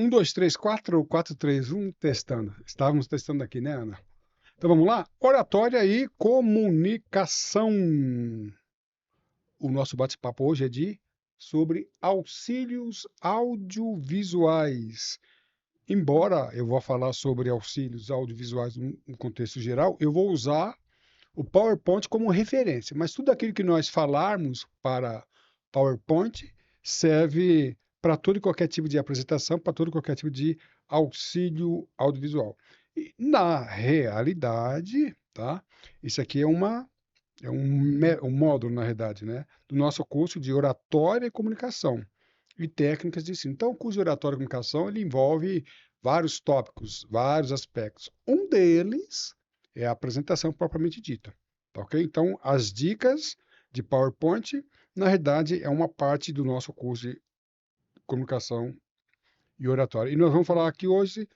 Um, dois, três, quatro, quatro, três, um, testando. Estávamos testando aqui, né, Ana? Então vamos lá? Oratória e comunicação. O nosso bate-papo hoje é sobre auxílios audiovisuais. Embora eu vou falar sobre auxílios audiovisuais no contexto geral, eu vou usar o PowerPoint como referência, mas tudo aquilo que nós falarmos para PowerPoint serve para todo e qualquer tipo de apresentação, para todo e qualquer tipo de auxílio audiovisual. E, na realidade, tá? Isso aqui é um módulo, na realidade, né? Do nosso curso de oratória e comunicação e técnicas de ensino. Então, o curso de oratória e comunicação ele envolve vários tópicos, vários aspectos. Um deles é a apresentação propriamente dita, tá ok? Então, as dicas de PowerPoint, na realidade, é uma parte do nosso curso de comunicação e oratória. E nós vamos falar aqui hoje,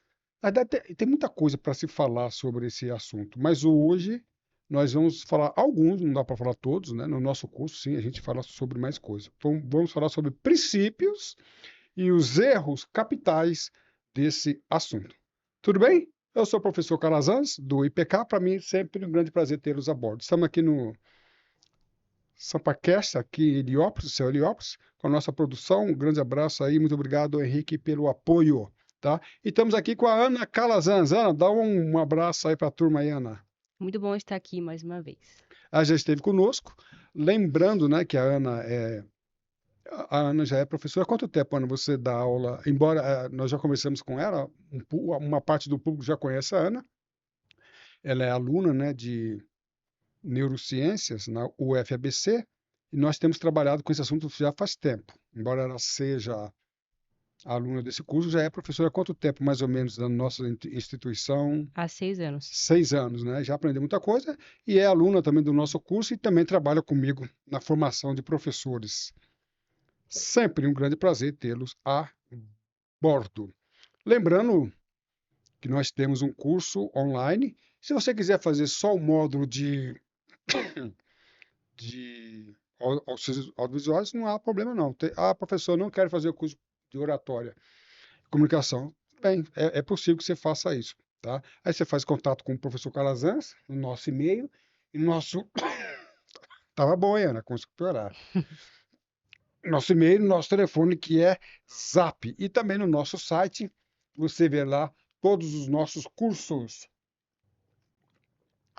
na verdade, tem muita coisa para se falar sobre esse assunto, mas hoje nós vamos falar alguns, não dá para falar todos, né? No nosso curso, sim, a gente fala sobre mais coisas. Então, vamos falar sobre princípios e os erros capitais desse assunto. Tudo bem? Eu sou o professor Calazans, do IPK. Para mim, sempre um grande prazer tê-los a bordo. Estamos aqui no SampaCast, aqui em Heliópolis, céu Heliópolis, com a nossa produção. Um grande abraço aí. Muito obrigado, Henrique, pelo apoio. Tá? E estamos aqui com a Ana Calazans. Ana, dá um abraço aí para a turma aí, Ana. Muito bom estar aqui mais uma vez. Ela já esteve conosco. Lembrando, né, que a Ana já é professora. Há quanto tempo, Ana, você dá aula? Embora nós já conversamos com ela, uma parte do público já conhece a Ana. Ela é aluna, né, de neurociências na UFABC e nós temos trabalhado com esse assunto já faz tempo. Embora ela seja aluna desse curso, já é professora há quanto tempo, mais ou menos, da nossa instituição? Há 6 anos. 6 anos, né? Já aprendeu muita coisa e é aluna também do nosso curso e também trabalha comigo na formação de professores. Sempre um grande prazer tê-los a bordo. Lembrando que nós temos um curso online. Se você quiser fazer só o módulo de audiovisuais, não há problema não. Professor, não quero fazer o curso de oratória e comunicação. Bem, é possível que você faça isso, tá? Aí você faz contato com o professor Calazans, no nosso e-mail, e no nosso... Tava bom, hein, Ana? Consegui piorar. Nosso e-mail, nosso telefone, que é Zap. E também no nosso site, você vê lá todos os nossos cursos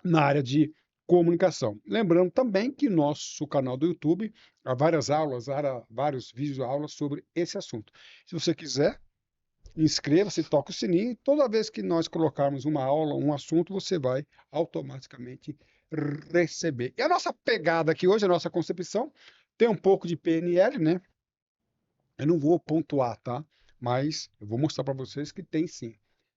na área de comunicação. Lembrando também que nosso canal do YouTube há várias aulas, há vários vídeos aulas sobre esse assunto. Se você quiser, inscreva-se, toque o sininho e toda vez que nós colocarmos uma aula, um assunto, você vai automaticamente receber. E a nossa pegada aqui hoje, a nossa concepção, tem um pouco de PNL, né? Eu não vou pontuar, tá? Mas eu vou mostrar para vocês que tem sim.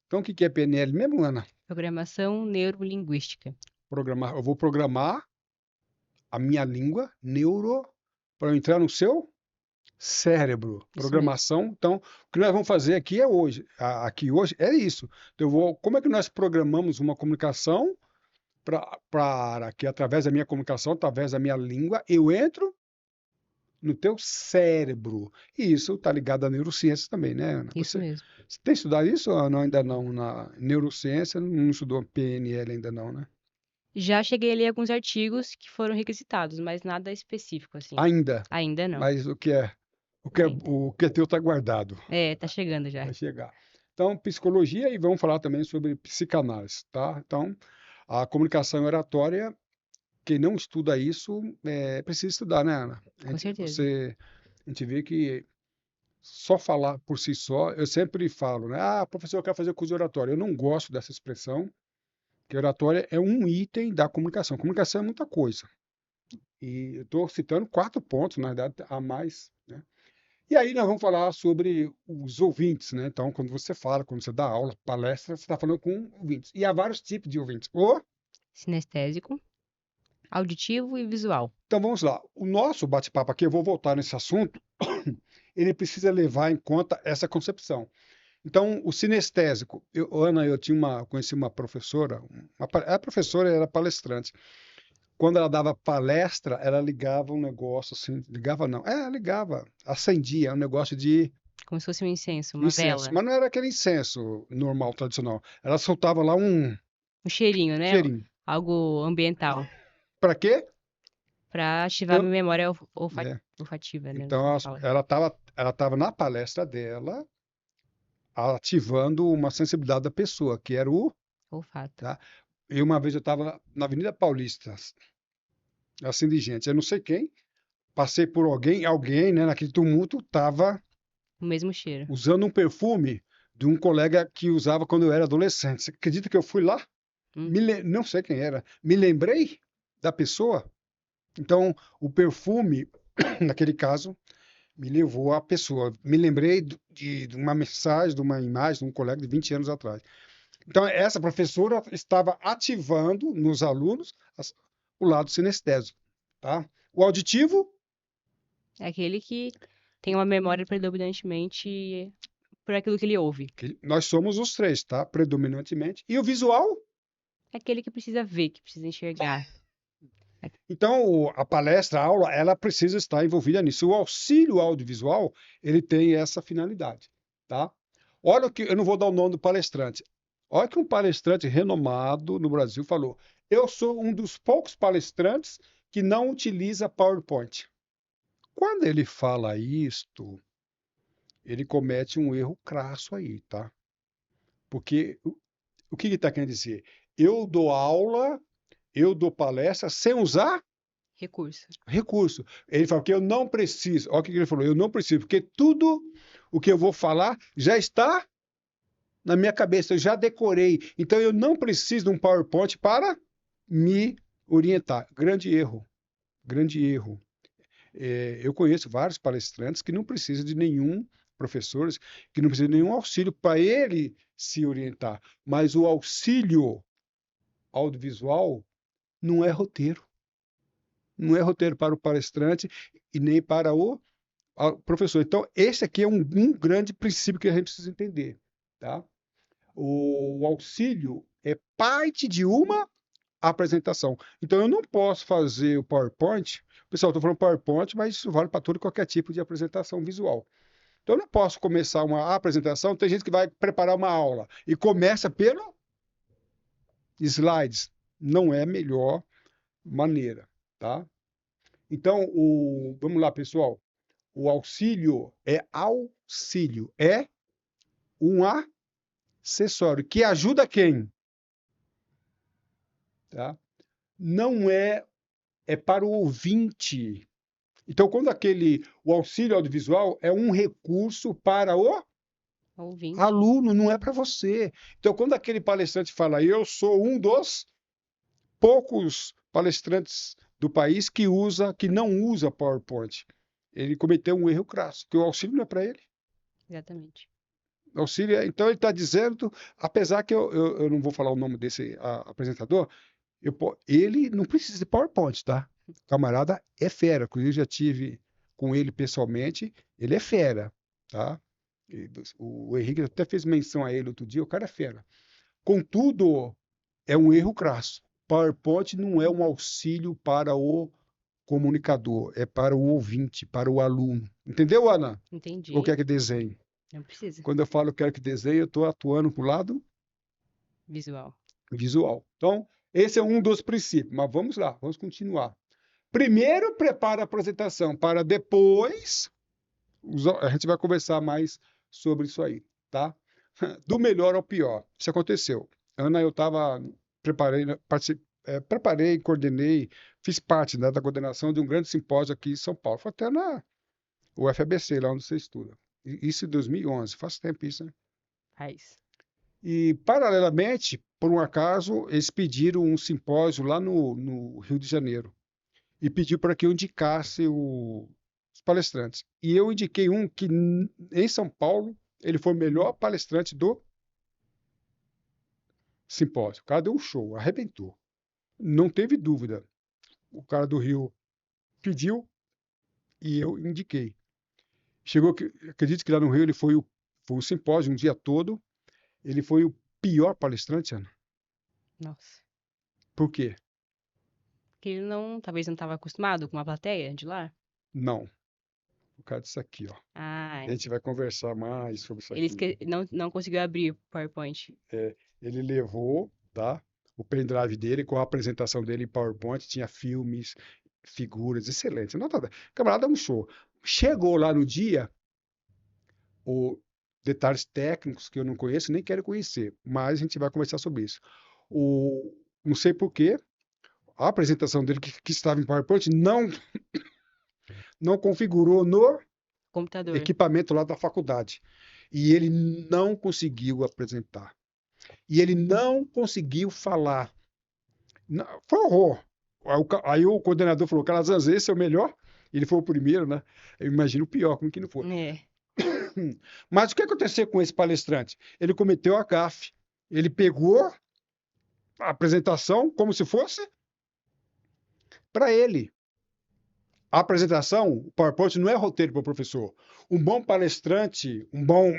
Então, o que é PNL mesmo, Ana? Programação neurolinguística. Eu vou programar a minha língua, para eu entrar no seu cérebro. Isso mesmo. Programação. Então, o que nós vamos fazer aqui é hoje. Aqui hoje é isso. Então, como é que nós programamos uma comunicação para que, através da minha comunicação, através da minha língua, eu entro no teu cérebro. E isso está ligado à neurociência também, né, Ana? Isso mesmo. Você tem estudado isso ou não? Ainda não? Na neurociência, não estudou PNL ainda não, né? Já cheguei a ler alguns artigos que foram requisitados, mas nada específico, assim. Ainda. Ainda não. Mas Ainda. o que é teu está guardado. Tá chegando já. Vai chegar. Então, psicologia e vamos falar também sobre psicanálise, tá? Então, a comunicação oratória, quem não estuda isso, precisa estudar, né, Ana? Com certeza. A gente vê que só falar por si só, eu sempre falo, né? Ah, professor, eu quero fazer curso de oratória. Eu não gosto dessa expressão, que oratória é um item da comunicação. Comunicação é muita coisa. E eu estou citando 4 pontos, na verdade, a mais, né? E aí nós vamos falar sobre os ouvintes, né? Então, quando você fala, quando você dá aula, palestra, você está falando com ouvintes. E há vários tipos de ouvintes. Sinestésico, auditivo e visual. Então vamos lá. O nosso bate-papo aqui, eu vou voltar nesse assunto, ele precisa levar em conta essa concepção. Então, o sinestésico, Ana, conheci uma professora, a professora era palestrante. Quando ela dava palestra, ela ligava um negócio assim, ligava não, acendia um negócio de Como se fosse um incenso, uma Incenso. vela. Mas não era aquele incenso normal, tradicional. Ela soltava lá um Um cheirinho, né? cheirinho. Algo ambiental. Para quê? Pra ativar Eu, minha memória é. olfativa, né? Então, Como fala. ela tava na palestra dela, ativando uma sensibilidade da pessoa, que era o, Olfato. tá? E uma vez eu estava na Avenida Paulista, assim de gente, eu não sei quem, passei por alguém, né, naquele tumulto, estava O mesmo cheiro. usando um perfume de um colega que usava quando eu era adolescente. Você acredita que eu fui lá? Hum. Não sei quem era. Me lembrei da pessoa. Então, o perfume, naquele caso, me levou à pessoa. Me lembrei de uma mensagem, de uma imagem de um colega de 20 anos atrás. Então, essa professora estava ativando nos alunos o lado sinestésico, tá? O auditivo, É aquele que tem uma memória predominantemente por aquilo que ele ouve. que nós somos os três, tá? Predominantemente. E o visual, É aquele que precisa ver, que precisa enxergar. então a palestra, a aula, ela precisa estar envolvida nisso. O auxílio audiovisual, ele tem essa finalidade, tá? Olha o que, eu não vou dar o nome do palestrante. Olha que um palestrante renomado no Brasil falou: eu sou um dos poucos palestrantes que não utiliza PowerPoint. Quando ele fala isto, ele comete um erro crasso aí, tá? Porque o que ele está querendo dizer? Eu dou aula, eu dou palestra sem usar Recurso. recurso. Ele fala que eu não preciso. Olha o que ele falou: eu não preciso, porque tudo o que eu vou falar já está na minha cabeça, eu já decorei. Então eu não preciso de um PowerPoint para me orientar. Grande erro, grande erro. Eu conheço vários palestrantes que não precisam de nenhum professores, que não precisam de nenhum auxílio para ele se orientar. Mas o auxílio audiovisual não é roteiro. Não é roteiro para o palestrante e nem para o professor. Então, esse aqui é um grande princípio que a gente precisa entender. Tá? O auxílio é parte de uma apresentação. Então, eu não posso fazer o PowerPoint. Pessoal, estou falando PowerPoint, mas isso vale para todo e qualquer tipo de apresentação visual. Então, eu não posso começar uma apresentação. Tem gente que vai preparar uma aula e começa pelo slides. Não é a melhor maneira. Tá? Então, vamos lá, pessoal. O auxílio é um acessório que ajuda quem? Tá? Não é para o ouvinte. Então, quando o auxílio audiovisual é um recurso para o Ouvinte. aluno, não é para você. Então, quando aquele palestrante fala, eu sou um dos poucos palestrantes do país que não usa PowerPoint, ele cometeu um erro crasso, que o auxílio não é para ele. Exatamente. Auxílio, então ele está dizendo, apesar que eu não vou falar o nome desse apresentador, ele não precisa de PowerPoint, tá? O camarada é fera, inclusive já tive com ele pessoalmente, ele é fera, tá? O Henrique até fez menção a ele outro dia, o cara é fera. Contudo, é um erro crasso. PowerPoint não é um auxílio para o comunicador, é para o ouvinte, para o aluno. Entendeu, Ana? Ou Entendi. quer que desenhe? Não precisa. Quando eu falo quero que desenhe, eu estou atuando para o lado Visual. visual. Então, esse é um dos princípios. Mas vamos lá, vamos continuar. Primeiro, prepara a apresentação para depois. A gente vai conversar mais sobre isso aí, tá? Do melhor ao pior. Isso aconteceu. Ana, eu estava preparei, né, preparei, coordenei, fiz parte, né, da coordenação de um grande simpósio aqui em São Paulo. Foi até na UFABC, lá onde você estuda. Isso em 2011. Faz tempo isso, né? Faz. E, paralelamente, por um acaso, eles pediram um simpósio lá no Rio de Janeiro e pediu para que eu indicasse os palestrantes. E eu indiquei um que, em São Paulo, ele foi o melhor palestrante do simpósio. O cara deu um show, arrebentou. Não teve dúvida. O cara do Rio pediu e eu indiquei. Chegou, acredito que lá no Rio ele foi um simpósio um dia todo. Ele foi o pior palestrante, Ana. Nossa. Por quê? Porque ele não, talvez não estava acostumado com uma plateia de lá. Não. Por causa disso aqui, ó. Ah, A gente vai conversar mais sobre isso ele aqui. não conseguiu abrir o PowerPoint. Ele levou, tá? O pendrive dele com a apresentação dele em PowerPoint, tinha filmes, figuras excelentes. Nota 10. Camarada, é um show. Chegou lá no dia, o detalhes técnicos que eu não conheço, nem quero conhecer, mas a gente vai conversar sobre isso. Não sei por quê, a apresentação dele que estava em PowerPoint não configurou no Computador. equipamento lá da faculdade. E ele não conseguiu apresentar. E ele não conseguiu falar. Foi um horror. Aí o coordenador falou, Calazans, esse é o melhor? Ele foi o primeiro, né? Eu imagino o pior, como que não foi. É. Mas o que aconteceu com esse palestrante? Ele cometeu a gafe. Ele pegou a apresentação como se fosse para ele. A apresentação, o PowerPoint não é roteiro para o professor. Um bom palestrante, um bom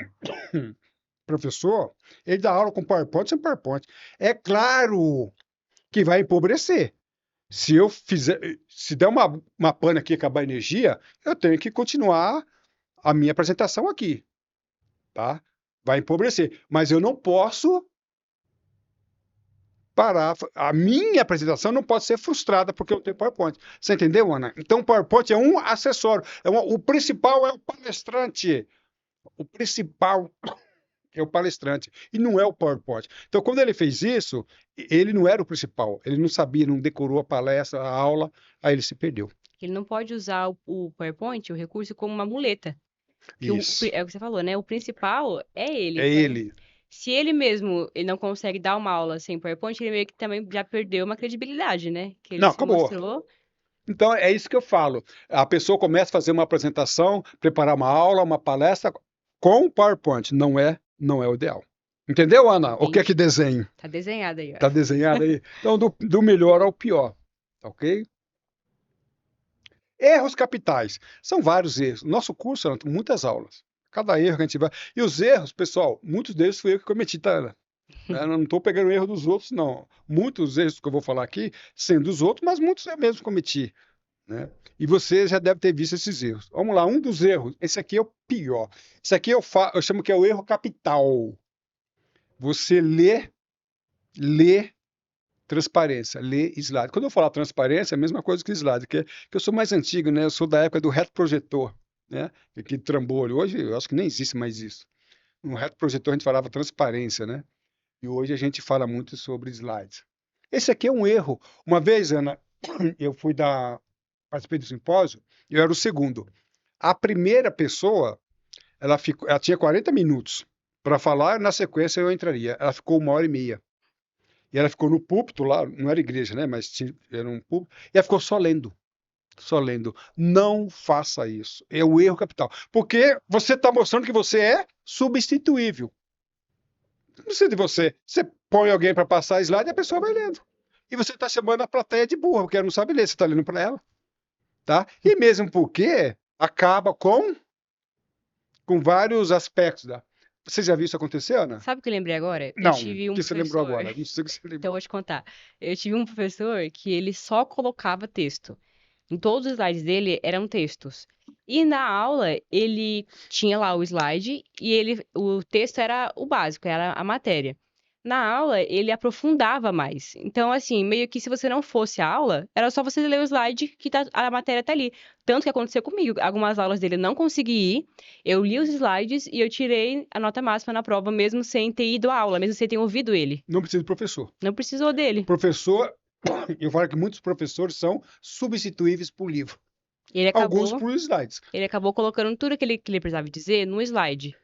professor, ele dá aula com PowerPoint sem PowerPoint. É claro que vai empobrecer. Se der uma pane aqui e acabar a energia, eu tenho que continuar a minha apresentação aqui, tá? Vai empobrecer. Mas eu não posso parar. A minha apresentação não pode ser frustrada porque eu tenho PowerPoint. Você entendeu, Ana? Então, o PowerPoint é um acessório. O principal é o palestrante. O principal é o palestrante e não é o PowerPoint. Então, quando ele fez isso, ele não era o principal. Ele não sabia, não decorou a palestra, a aula, aí ele se perdeu. Ele não pode usar o PowerPoint, o recurso, como uma muleta. Que Isso. é o que você falou, né? O principal é ele. É Então, ele. se ele mesmo ele não consegue dar uma aula sem PowerPoint, ele meio que também já perdeu uma credibilidade, né? Que ele Não, se acabou. mostrou. Então, é isso que eu falo. A pessoa começa a fazer uma apresentação, preparar uma aula, uma palestra com o PowerPoint. Não é o ideal. Entendeu, Ana? O que é que Entendi. desenho? Tá desenhado aí, Tá ó. desenhado aí? Então, do melhor ao pior. Ok? Erros capitais. São vários erros. Nosso curso, Ana, tem muitas aulas. Cada erro que a gente vai. E os erros, pessoal, muitos deles fui eu que cometi, tá, Ana? Eu não estou pegando o erro dos outros, não. Muitos erros que eu vou falar aqui, sendo dos outros, mas muitos eu mesmo cometi. Né? E você já deve ter visto esses erros. Vamos lá, um dos erros. Esse aqui é o pior. Esse aqui eu chamo que é o erro capital. Você lê transparência, lê slide. Quando eu falar transparência, é a mesma coisa que slide, que eu sou mais antigo, né? Eu sou da época do retroprojetor, né? Aquele trambolho. Hoje eu acho que nem existe mais isso. No retroprojetor a gente falava transparência, né? E hoje a gente fala muito sobre slides. Esse aqui é um erro. Uma vez, Ana, eu participei do simpósio, eu era o segundo. A primeira pessoa, ela tinha 40 minutos para falar, na sequência eu entraria. Ela ficou 1h30. E ela ficou no púlpito lá, não era igreja, né? Mas era um púlpito, e ela ficou só lendo. Só lendo. Não faça isso. É o erro capital. Porque você está mostrando que você é substituível. Não precisa de você. Você põe alguém para passar slide e a pessoa vai lendo. E você está chamando a plateia de burra, porque ela não sabe ler, você está lendo para ela. Tá? E mesmo porque acaba com vários aspectos. Você já viu isso acontecer, Ana? Sabe o que eu lembrei agora? Eu Não. O tive um que você lembrou professor. agora? Não sei o que você Então, eu lembrou. vou te contar. Eu tive um professor que ele só colocava texto. Em todos os slides dele eram textos. E na aula ele tinha lá o slide e o texto era o básico, era a matéria. Na aula ele aprofundava mais. Então, assim, meio que se você não fosse a aula, era só você ler o slide que a matéria tá ali. Tanto que aconteceu comigo. Algumas aulas dele eu não consegui ir. Eu li os slides e eu tirei a nota máxima na prova, mesmo sem ter ido à aula, mesmo sem ter ouvido ele. Não precisa de professor. Não precisou dele. Professor, eu falo que muitos professores são substituíveis por livro. Ele Alguns acabou, por slides. ele acabou colocando tudo que ele precisava dizer no slide.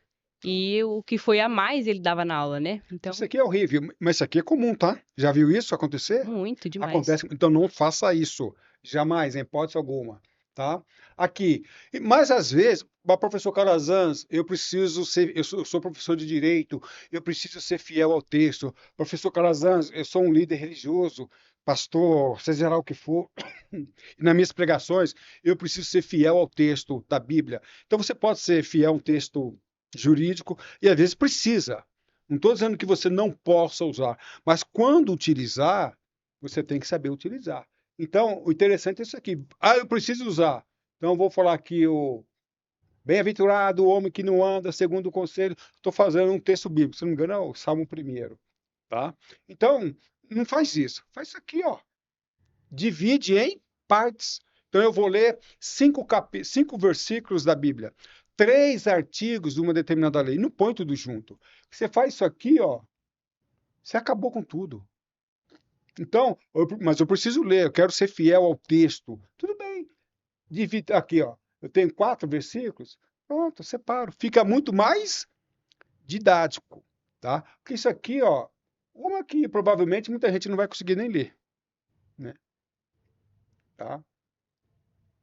E o que foi a mais ele dava na aula, né? Então, Isso aqui é horrível, mas isso aqui é comum, tá? Já viu isso acontecer? muito demais. Acontece, então não faça isso. Jamais, em hipótese alguma, tá? Aqui. Mas às vezes, professor Calazans, eu sou professor de direito, eu preciso ser fiel ao texto. Professor Calazans, eu sou um líder religioso, pastor, seja lá o que for. E nas minhas pregações, eu preciso ser fiel ao texto da Bíblia. Então você pode ser fiel a um texto jurídico e às vezes precisa. Não estou dizendo que você não possa usar, mas quando utilizar, você tem que saber utilizar. Então, o interessante é isso aqui. Ah, eu preciso usar. Então, eu vou falar aqui Bem-aventurado o homem que não anda segundo o conselho. Estou fazendo um texto bíblico, se não me engano, é o Salmo 1º, tá? Então, não faz isso. Faz isso aqui, ó. Divide em partes. Então, eu vou ler 5 versículos da Bíblia, 3 artigos de uma determinada lei. Não põe tudo junto. Você faz isso aqui, ó, você acabou com tudo. Então, mas eu preciso ler, eu quero ser fiel ao texto. Tudo bem. Divide aqui, ó. Eu tenho 4 versículos. Pronto, eu separo. Fica muito mais didático, tá? Porque isso aqui, ó, uma que provavelmente muita gente não vai conseguir nem ler, né? Tá?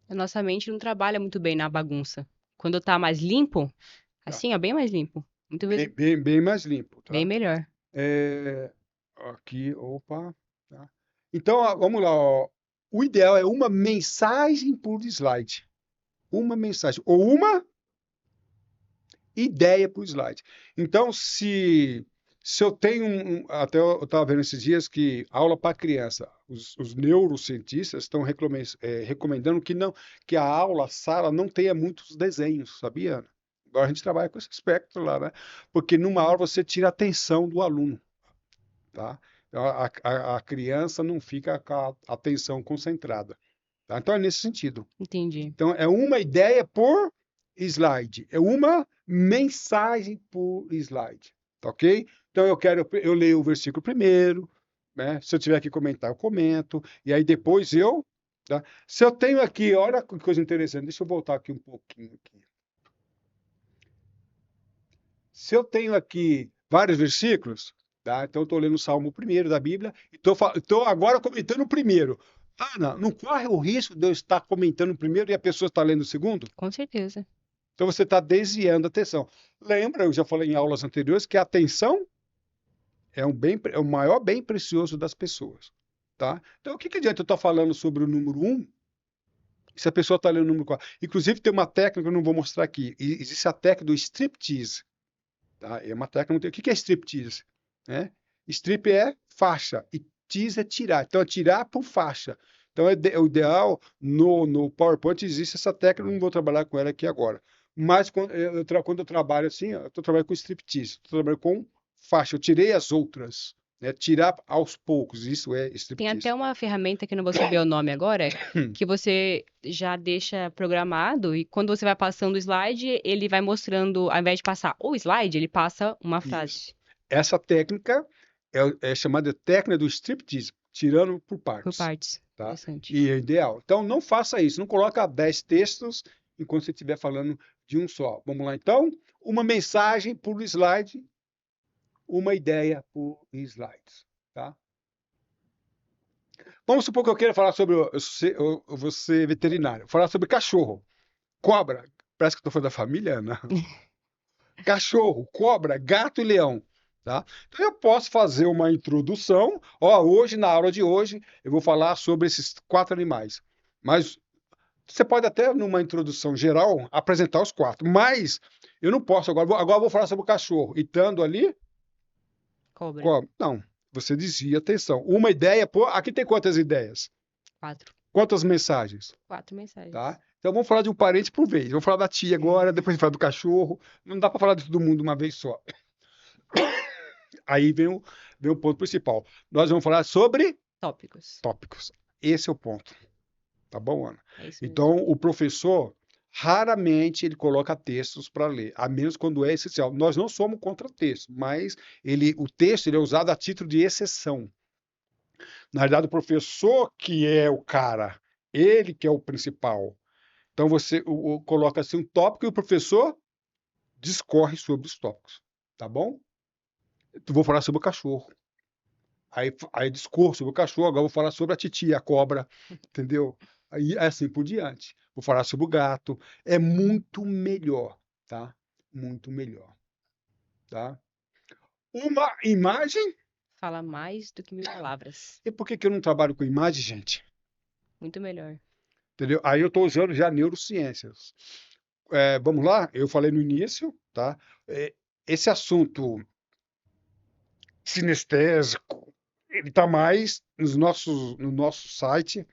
A nossa mente não trabalha muito bem na bagunça. Quando tá mais limpo, Tá. assim, ó, bem mais limpo. Muito vezes Bem mais limpo, bem tá? melhor. É, aqui, opa, tá? Então, ó, vamos lá, ó. O ideal é uma mensagem por slide. Uma mensagem. Ou uma ideia para o slide. Então, se eu tenho até eu estava vendo esses dias que aula para criança, os neurocientistas estão recomendando que não, que a aula, a sala não tenha muitos desenhos, sabia? Agora a gente trabalha com esse aspecto lá, né? Porque numa aula você tira a atenção do aluno, tá? Então, a criança não fica com a atenção concentrada, tá? Então é nesse sentido. Entendi. Então, é uma ideia por slide, é uma mensagem por slide, tá ok? Então, eu leio o versículo primeiro, né? Se eu tiver que comentar, eu comento, e aí depois tá? Se eu tenho aqui, olha que coisa interessante, deixa eu voltar aqui um pouquinho aqui. Se eu tenho aqui vários versículos, tá? Então, eu estou lendo o Salmo 1º da Bíblia, e estou agora comentando o primeiro. Ana, não corre o risco de eu estar comentando o primeiro e a pessoa está lendo o segundo? Com certeza. Então você está desviando a atenção. Lembra, eu já falei em aulas anteriores, que a atenção é o maior bem precioso das pessoas. Tá? Então, o que adianta eu estar falando sobre o número 1 se a pessoa está lendo o número 4? Inclusive, tem uma técnica que eu não vou mostrar aqui. Existe a técnica do striptease. Tá? É uma técnica muito... O que é striptease? Né? Strip é faixa e tease é tirar. Então, é tirar por faixa. Então, o ideal, no PowerPoint existe essa técnica, eu não vou trabalhar com ela aqui agora. Mas quando eu trabalho assim, eu estou trabalhando com striptease, estou trabalhando com faixa, eu tirei as outras, né? Tirar aos poucos, isso é Tem striptease. até uma ferramenta que eu não vou saber o nome agora, que você já deixa programado e quando você vai passando o slide, ele vai mostrando, ao invés de passar o slide, ele passa uma Isso. frase Essa técnica é chamada técnica do striptease, tirando por por partes. partes. Tá? Interessante. E é ideal. Então, não faça isso. Não coloca 10 textos enquanto você estiver falando de um só. Vamos lá, então. Uma mensagem por slide, uma ideia por slide. Tá? Vamos supor que eu queira falar sobre... Eu vou ser veterinário. Falar sobre cachorro, cobra. Parece que estou falando da família, Ana. Cachorro, cobra, gato e leão. Tá? Então eu posso fazer uma introdução. Ó, hoje, na aula de hoje, eu vou falar sobre esses 4 animais. Mas você pode até, numa introdução geral, apresentar os 4. Mas eu não posso agora. Agora eu vou falar sobre o cachorro. E estando ali, Cobra. não, você desvia a atenção. Uma ideia, pô, aqui tem quantas ideias? 4. Quantas mensagens? 4 mensagens. Tá? Então vamos falar de um parente por vez. Vamos falar da tia agora, depois a gente fala do cachorro. Não dá para falar de todo mundo de uma vez só. Aí vem o ponto principal. Nós vamos falar sobre Tópicos. tópicos. Esse é o ponto. Tá bom, Ana? É isso mesmo. Então, o professor, raramente ele coloca textos para ler, a menos quando é essencial. Nós não somos contra texto, mas o texto ele é usado a título de exceção. Na verdade, o professor que é o cara, ele que é o principal. Então, você coloca assim um tópico e o professor discorre sobre os tópicos. Tá bom? Eu vou falar sobre o cachorro. Aí discorro sobre o cachorro, agora vou falar sobre a titia, a cobra, entendeu? Aí assim por diante. Vou falar sobre o gato. É muito melhor, tá? Muito melhor, tá? Uma imagem. Fala mais do que 1000 palavras. E por que que eu não trabalho com imagem, gente? Muito melhor. Entendeu? Aí eu estou usando já neurociências. Vamos lá? Eu falei no início, tá? Esse assunto sinestésico, ele está mais no nosso site,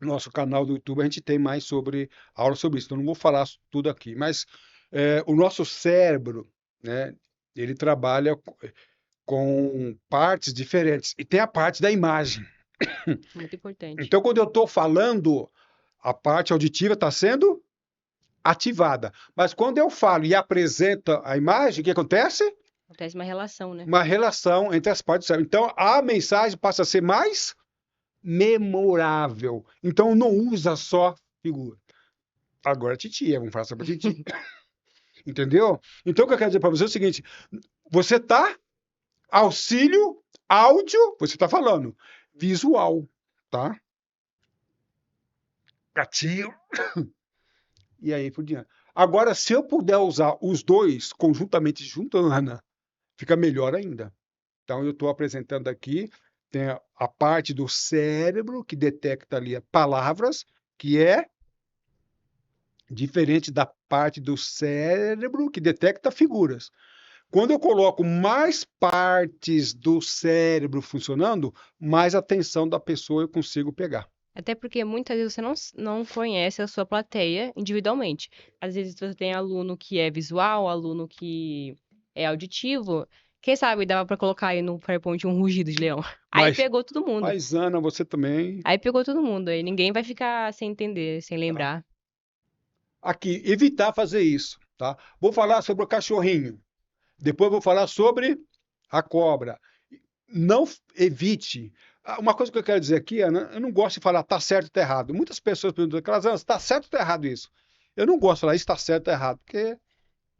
no nosso canal do YouTube a gente tem mais sobre aula sobre isso. Então não vou falar tudo aqui, mas o nosso cérebro, né, ele trabalha com partes diferentes e tem a parte da imagem. Muito importante. Então quando eu estou falando, a parte auditiva está sendo ativada, mas quando eu falo e apresento a imagem, o que acontece? Acontece uma relação, né? Uma relação entre as partes do cérebro. Então a mensagem passa a ser mais memorável. Então não usa só figura. Agora titia, vamos falar sobre a titia. Entendeu? Então o que eu quero dizer para você é o seguinte: você tá auxílio áudio, você tá falando visual, tá? Gatinho. E aí por diante. Agora, se eu puder usar os dois conjuntamente junto, Ana, fica melhor ainda. Então eu estou apresentando aqui, tem a parte do cérebro que detecta ali palavras, que é diferente da parte do cérebro que detecta figuras. Quando eu coloco mais partes do cérebro funcionando, mais atenção da pessoa eu consigo pegar. Até porque muitas vezes você não conhece a sua plateia individualmente. Às vezes você tem aluno que é visual, aluno que é auditivo. Quem sabe dava pra colocar aí no PowerPoint um rugido de leão. Aí Mas, pegou todo mundo. mas Ana, você também. Aí pegou todo mundo. Aí ninguém vai ficar sem entender, sem Tá? lembrar. Aqui, evitar fazer isso. Tá? Vou falar sobre o cachorrinho. Depois vou falar sobre a cobra. Não evite. Uma coisa que eu quero dizer aqui, Ana, eu não gosto de falar tá certo ou tá errado. Muitas pessoas perguntam, Ana, está certo ou tá errado isso? Eu não gosto de falar isso está certo ou tá errado, porque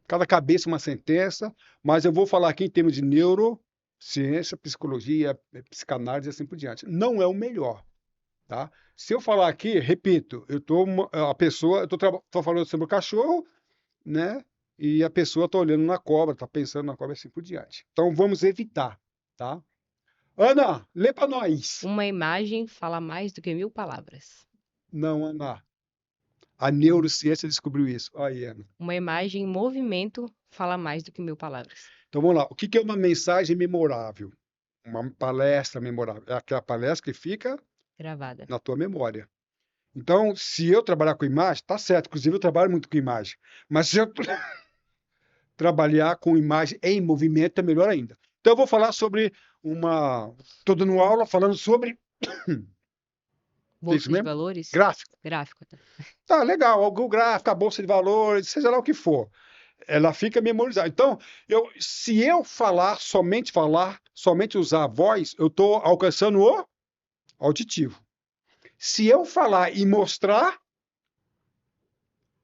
cada cabeça é uma sentença, mas eu vou falar aqui em termos de neurociência, psicologia, psicanálise e assim por diante. Não é o melhor, tá? Se eu falar aqui, repito, eu tô falando sobre o cachorro, né? E a pessoa está olhando na cobra, está pensando na cobra e assim por diante. Então vamos evitar, tá? Ana, lê para nós. Uma imagem fala mais do que 1000 palavras. Não, Ana. A neurociência descobriu isso. Aí, Ana. Uma imagem em movimento fala mais do que 1000 palavras. Então vamos lá. O que é uma mensagem memorável? Uma palestra memorável. É aquela palestra que fica Gravada. na tua memória. Então, se eu trabalhar com imagem, tá certo. Inclusive, eu trabalho muito com imagem. Mas se eu trabalhar com imagem em movimento, é melhor ainda. Então, eu vou falar sobre uma. Estou dando aula falando sobre. Bolsa Isso de mesmo? valores? Gráfico. Gráfico. Tá? Tá legal. O gráfico, a bolsa de valores, seja lá o que for. Ela fica memorizada. Então, se eu falar, somente usar a voz, eu estou alcançando o auditivo. Se eu falar e mostrar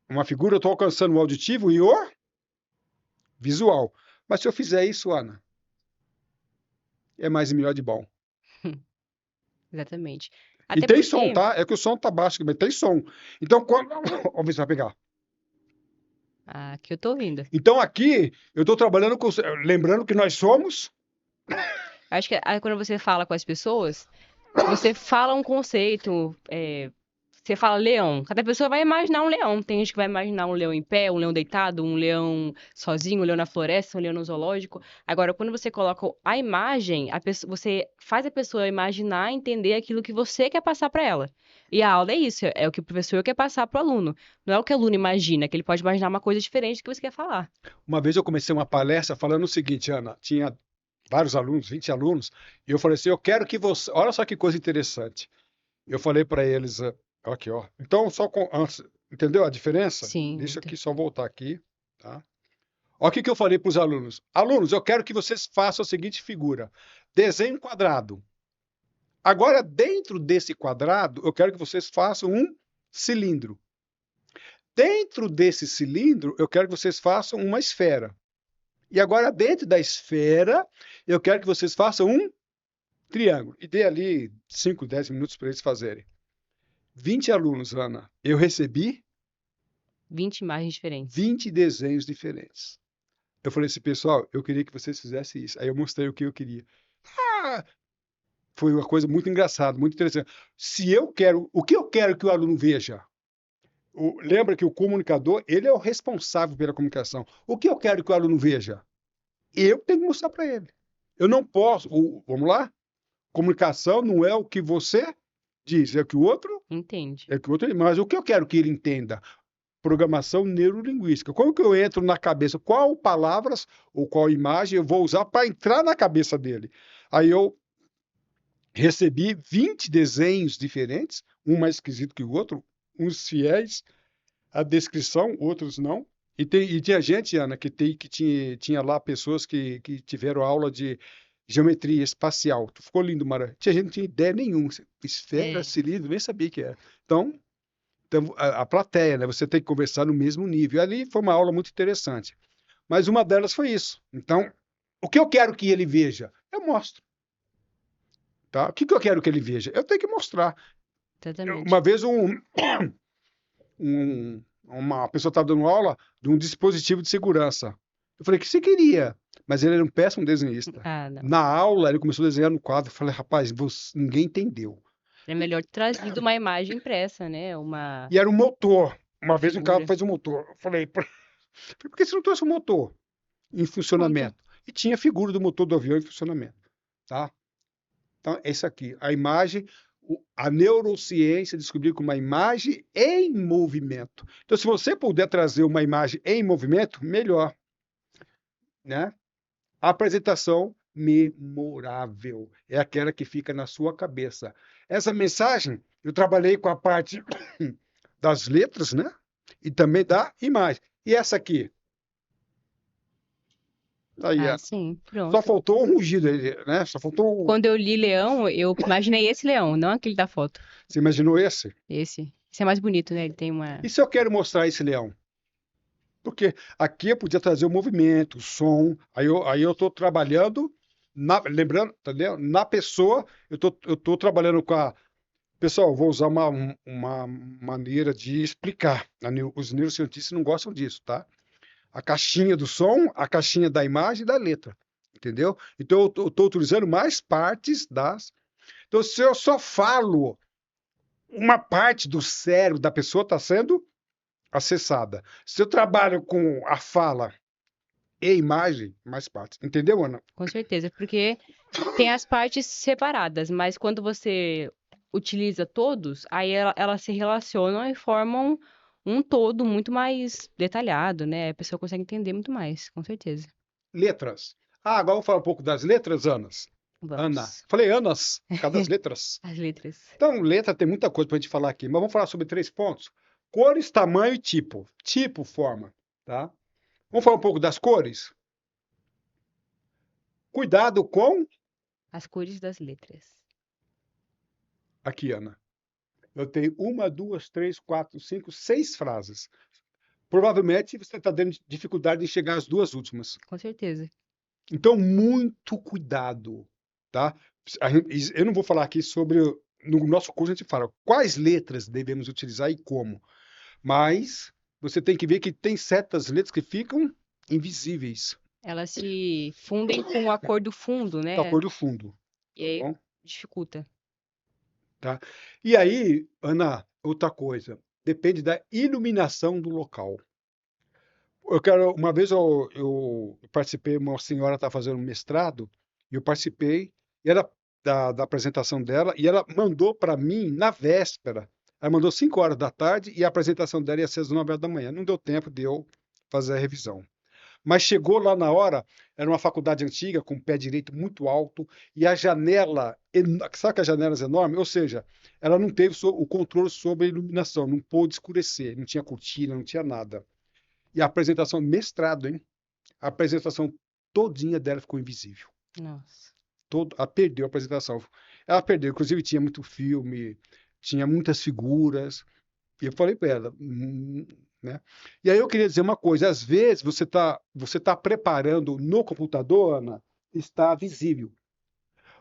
uma figura, eu estou alcançando o auditivo e o visual. Mas se eu fizer isso, Ana, é mais e melhor de bom. Exatamente. E Até tem som, porque. tá? É que o som tá baixo, mas tem som. Então, quando. Vamos ver se vai pegar. Aqui eu tô ouvindo. Então, aqui, eu estou trabalhando com. Lembrando que nós somos. Acho que quando você fala com as pessoas, você fala um conceito. Você fala leão. Cada pessoa vai imaginar um leão. Tem gente que vai imaginar um leão em pé, um leão deitado, um leão sozinho, um leão na floresta, um leão no zoológico. Agora, quando você coloca a imagem, você faz a pessoa imaginar, entender aquilo que você quer passar para ela. E a aula é isso, é o que o professor quer passar para o aluno. Não é o que o aluno imagina, que ele pode imaginar uma coisa diferente do que você quer falar. Uma vez eu comecei uma palestra falando o seguinte, Ana, tinha vários alunos, 20 alunos, e eu falei assim, eu quero que você... Olha só que coisa interessante. Eu falei para eles, aqui, ó. Então, entendeu a diferença? Sim, Deixa muito. aqui, só voltar aqui, tá? Olha o que eu falei para os alunos. Alunos, eu quero que vocês façam a seguinte figura. Desenho um quadrado. Agora, dentro desse quadrado, eu quero que vocês façam um cilindro. Dentro desse cilindro, eu quero que vocês façam uma esfera. E agora, dentro da esfera, eu quero que vocês façam um triângulo. E dê ali 5, 10 minutos para eles fazerem. 20 alunos, Ana. Eu recebi 20 imagens diferentes. 20 desenhos diferentes. Eu falei assim, pessoal, eu queria que vocês fizessem isso. Aí eu mostrei o que eu queria. Ah, foi uma coisa muito engraçada, muito interessante. O que eu quero que o aluno veja? Lembra que o comunicador, ele é o responsável pela comunicação. O que eu quero que o aluno veja? Eu tenho que mostrar para ele. Eu não posso, vamos lá? Comunicação não é o que você diz, é que o outro, Entende. mas o que eu quero que ele entenda? Programação neurolinguística. Como que eu entro na cabeça? Qual palavras ou qual imagem eu vou usar para entrar na cabeça dele? Aí eu recebi 20 desenhos diferentes, um mais esquisito que o outro, uns fiéis à descrição, outros não. E tinha gente, Ana, tinha lá pessoas que tiveram aula de geometria espacial. Ficou lindo, Mara. Tinha gente que não tinha ideia nenhuma. Esfera, É. cilindro, nem sabia o que era. Então a plateia, né? Você tem que conversar no mesmo nível. Ali foi uma aula muito interessante. Mas uma delas foi isso. Então, o que eu quero que ele veja? Eu mostro. Tá? O que eu quero que ele veja? Eu tenho que mostrar. Uma Exatamente. vez uma pessoa estava dando aula de um dispositivo de segurança. Eu falei, o que você queria? Mas ele era um péssimo desenhista. Ah, não. Na aula, ele começou a desenhar no quadro. Eu falei, rapaz, ninguém entendeu. É melhor ter trazido uma imagem impressa, né? Uma E era um motor. Uma vez um carro figura. fez um motor. Eu falei, por que você não trouxe o motor em Pronto. funcionamento? E tinha a figura do motor do avião em funcionamento. Tá? Então, é isso aqui. A imagem, a neurociência descobriu que uma imagem em movimento. Então, se você puder trazer uma imagem em movimento, melhor, né? A apresentação memorável é aquela que fica na sua cabeça. Essa mensagem, eu trabalhei com a parte das letras, né? E também da imagem. E essa aqui? Tá aí, Ah, ó. sim, Só pronto. faltou um rugido, né? Só faltou. Quando eu li leão, eu imaginei esse leão, não aquele da foto. Você imaginou esse? Esse. Esse é mais bonito, né? Ele tem uma. E se eu quero mostrar esse leão? Porque aqui eu podia trazer o movimento, o som. Aí eu estou trabalhando, lembrando, entendeu? Na pessoa, eu tô trabalhando com a. Pessoal, vou usar uma maneira de explicar. Os neurocientistas não gostam disso, tá? A caixinha do som, a caixinha da imagem e da letra. Entendeu? Então, eu estou utilizando mais partes das. Então, se eu só falo, uma parte do cérebro da pessoa está sendo acessada. Se eu trabalho com a fala e imagem, mais partes. Entendeu, Ana? Com certeza, porque tem as partes separadas, mas quando você utiliza todos, aí elas se relacionam e formam um todo muito mais detalhado, né? A pessoa consegue entender muito mais, com certeza. Letras. Agora vamos falar um pouco das letras, Anas. Ana. Vamos. Falei Anas, por causa das letras. As letras. Então, letra tem muita coisa para a gente falar aqui, mas vamos falar sobre 3 pontos. Cores, tamanho e tipo. Tipo, forma, tá? Vamos falar um pouco das cores? Cuidado com... As cores das letras. Aqui, Ana. Eu tenho 1, 2, 3, 4, 5, 6 frases. Provavelmente você está tendo dificuldade de chegar às 2 últimas. Com certeza. Então, muito cuidado, tá? Eu não vou falar aqui sobre. No nosso curso, a gente fala quais letras devemos utilizar e como. Mas você tem que ver que tem certas letras que ficam invisíveis, Elas se fundem com a cor do fundo, com a né? cor do fundo, E tá aí bom? dificulta. Tá? E aí, Ana, outra coisa, depende da iluminação do local. Uma vez eu participei, uma senhora estava fazendo um mestrado, e eu participei, e ela, da apresentação dela, e ela mandou para mim na véspera. Ela mandou 5 horas da tarde e a apresentação dela ia ser às 9 horas da manhã. Não deu tempo de eu fazer a revisão. Mas chegou lá na hora, era uma faculdade antiga, com o pé direito muito alto, e a janela, sabe que as janelas enormes? Ou seja, ela não teve o controle sobre a iluminação, não pôde escurecer, não tinha cortina, não tinha nada. E a apresentação, mestrado, hein? A apresentação todinha dela ficou invisível. Nossa. Ela perdeu a apresentação. Ela perdeu, inclusive tinha muito filme, tinha muitas figuras. E eu falei para ela, né? E aí eu queria dizer uma coisa, às vezes você tá preparando no computador, Ana, está visível.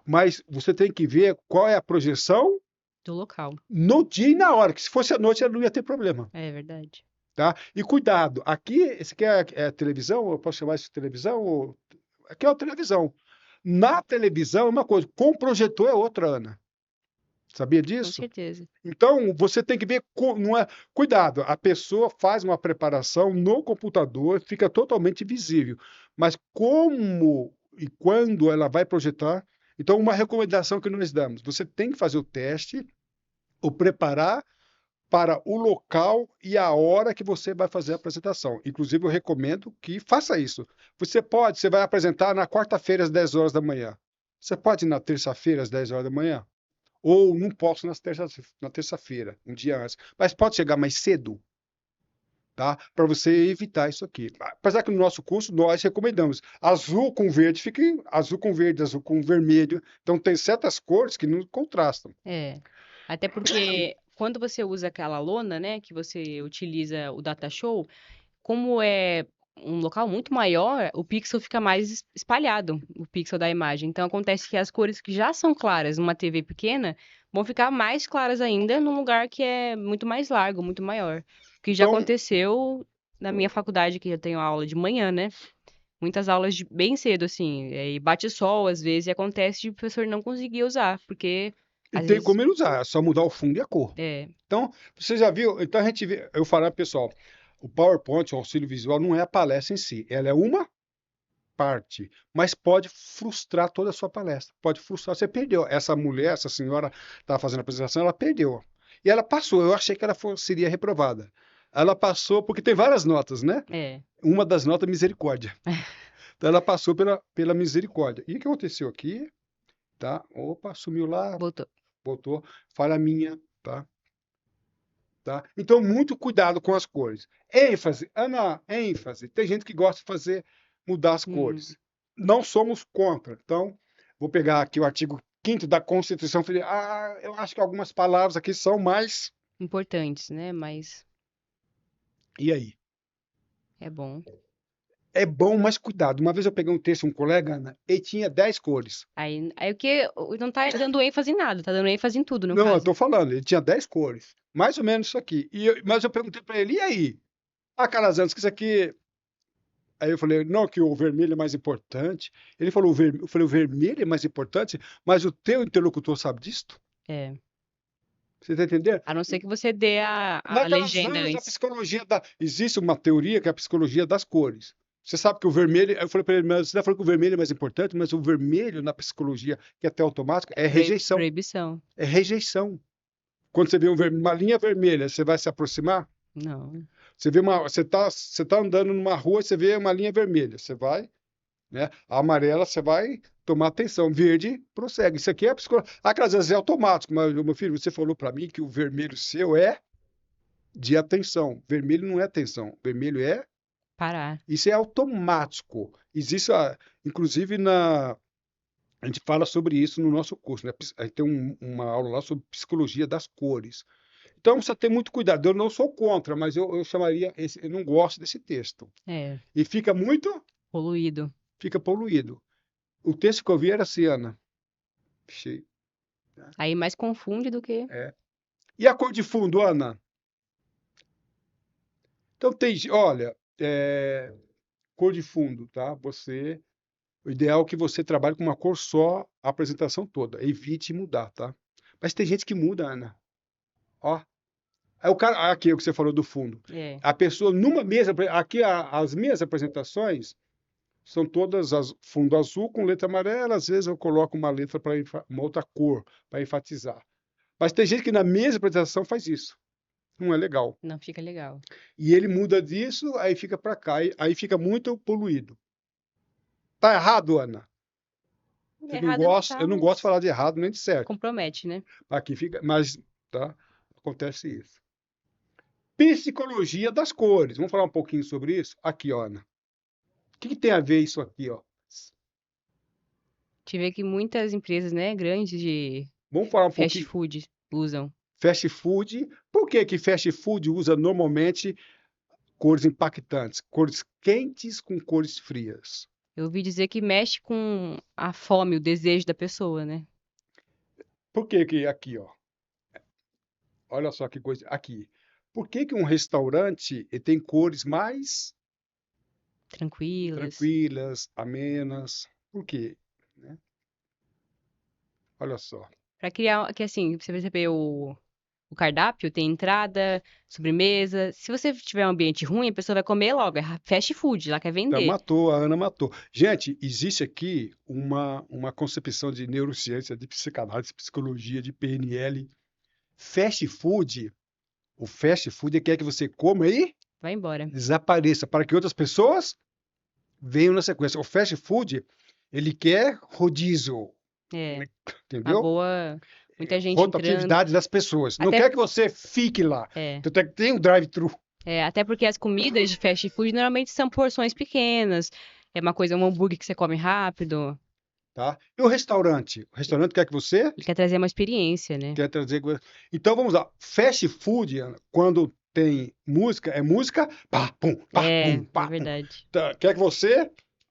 Mas você tem que ver qual é a projeção Do local. no dia e na hora, que se fosse à noite não ia ter problema. É verdade. Tá? E cuidado, aqui, esse aqui é televisão, eu posso chamar isso de televisão? Aqui é uma televisão. Na televisão é uma coisa, com projetor é outra, Ana. Sabia Com disso? certeza. Então, você tem que ver, não é, cuidado, a pessoa faz uma preparação no computador, fica totalmente visível. Mas como e quando ela vai projetar, então uma recomendação que nós damos, você tem que fazer o teste o preparar para o local e a hora que você vai fazer a apresentação. Inclusive, eu recomendo que faça isso. Você vai apresentar na quarta-feira às 10 horas da manhã. Você pode ir na terça-feira às 10 horas da manhã? Ou não posso na terça-feira, um dia antes. Mas pode chegar mais cedo, tá? Para você evitar isso aqui. Apesar que no nosso curso nós recomendamos azul com verde, fica azul com verde, azul com vermelho. Então tem certas cores que não contrastam. É. Até porque quando você usa aquela lona, né, que você utiliza o data show, como é um local muito maior, o pixel fica mais espalhado, o pixel da imagem. Então acontece que as cores que já são claras numa TV pequena vão ficar mais claras ainda num lugar que é muito mais largo, muito maior. O que já Então, aconteceu na minha faculdade, que eu tenho aula de manhã, né? Muitas aulas bem cedo, assim, e bate sol às vezes, e acontece de o professor não conseguir usar, porque e às tem vezes como ele usar, é só mudar o fundo e a cor. é, Então, você já viu? Então a gente vê, eu falo, pessoal, o PowerPoint, o auxílio visual, não é a palestra em si, ela é uma parte, mas pode frustrar toda a sua palestra. Pode frustrar, você perdeu. Essa mulher, essa senhora estava fazendo a apresentação, ela perdeu. E ela passou, eu achei que ela seria reprovada. Ela passou porque tem várias notas, né? é, Uma das notas é misericórdia. Então ela passou pela misericórdia. E o que aconteceu aqui? Tá? Opa, sumiu lá, voltou. voltou. Falha minha, tá? Tá? Então, muito cuidado com as cores. ênfase, Ana, ênfase. Tem gente que gosta de mudar as Hum, cores. Não somos contra. Então, vou pegar aqui o artigo 5º da Constituição Federal. Eu acho que algumas palavras aqui são mais. importantes, né? Mas E aí? é bom. É bom, mas cuidado. Uma vez eu peguei um texto, um colega, Ana, e tinha 10 cores. Aí o que não tá dando ênfase em nada, tá dando ênfase em tudo, no Não, eu caso. estou falando, ele tinha 10 cores. Mais ou menos isso aqui. Mas eu perguntei para ele, e aí? Ah, Calazans, que isso aqui. Aí eu falei, não, que o vermelho é mais importante. Ele falou, eu falei, o vermelho é mais importante, mas o teu interlocutor sabe disto? É. Você está entendendo? A não ser que você dê a Naquelas legenda anos, a antes. psicologia da. Existe uma teoria que é a psicologia das cores. Você sabe que o vermelho. Eu falei para ele, mas você está falando que o vermelho é mais importante, mas o vermelho na psicologia, que é até automática, é rejeição. Proibição. É rejeição. Quando você vê uma linha vermelha, você vai se aproximar? Não. Você vê você tá andando numa rua e você vê uma linha vermelha. Você vai, né? A amarela você vai tomar atenção, verde prossegue. Isso aqui é psicologia. Às vezes é automático, mas meu filho, você falou para mim que o vermelho seu é de atenção. Vermelho não é atenção, vermelho é. Parar. Isso é automático. Existe, inclusive a gente fala sobre isso no nosso curso, né? A gente tem uma aula lá sobre psicologia das cores. Então precisa ter muito cuidado. Eu não sou contra, mas eu chamaria eu não gosto desse texto. É. E Poluído. fica poluído. O texto que eu vi era assim, Ana. Cheio. Aí mais confunde do que. É. E a cor de fundo, Ana? Então olha, cor de fundo, tá? O ideal é que você trabalhe com uma cor só a apresentação toda. Evite mudar, tá? Mas tem gente que muda, Ana. Ó, aí o cara, aqui é o que você falou do fundo. É. A pessoa numa mesa, aqui as minhas apresentações são todas fundo azul com letra amarela. Às vezes eu coloco uma letra para uma outra cor para enfatizar. Mas tem gente que na mesma apresentação faz isso. Não é legal. Não fica legal. E ele muda disso, aí fica para cá, aí fica muito poluído. Tá errado, Ana? Errado não tá, Eu não gosto de mas falar de errado nem de certo. compromete, né? Aqui fica, mas tá, acontece isso. Psicologia das cores. Vamos falar um pouquinho sobre isso? Aqui, ó, Ana. O que tem a ver isso aqui, ó? Te vê que muitas empresas, né, grandes de Vamos falar um fast pouquinho. food usam. Fast food. Por que que fast food usa normalmente cores impactantes? Cores quentes com cores frias. Eu ouvi dizer que mexe com a fome, o desejo da pessoa, né? Por que que aqui, ó? Olha só que coisa. Aqui. Por que que um restaurante tem cores mais Tranquilas. tranquilas, amenas? Por quê? Né? Olha só. Pra criar, que assim, você perceber o cardápio, tem entrada, sobremesa. Se você tiver um ambiente ruim, a pessoa vai comer logo. É fast food, ela quer Tá, vender. matou, a Ana matou. Gente, existe aqui uma concepção de neurociência, de psicanálise, psicologia, de PNL. Fast food, o fast food quer que você coma e Vai embora. desapareça para que outras pessoas venham na sequência. O fast food, ele quer rodízio, É, uma entendeu? boa. Muita gente entrando. Rotatividade das pessoas. Não Até, quer que você fique lá. é, Então tem um drive-thru, até porque as comidas de fast food normalmente são porções pequenas. É uma coisa, um hambúrguer que você come rápido. tá? E o restaurante? O restaurante quer que você Ele quer trazer uma experiência, né? quer trazer. Então vamos lá. Fast food, Ana, quando tem música, é música, pá, pum, pá, É, pum, é pá, pum. verdade. Tá, quer que você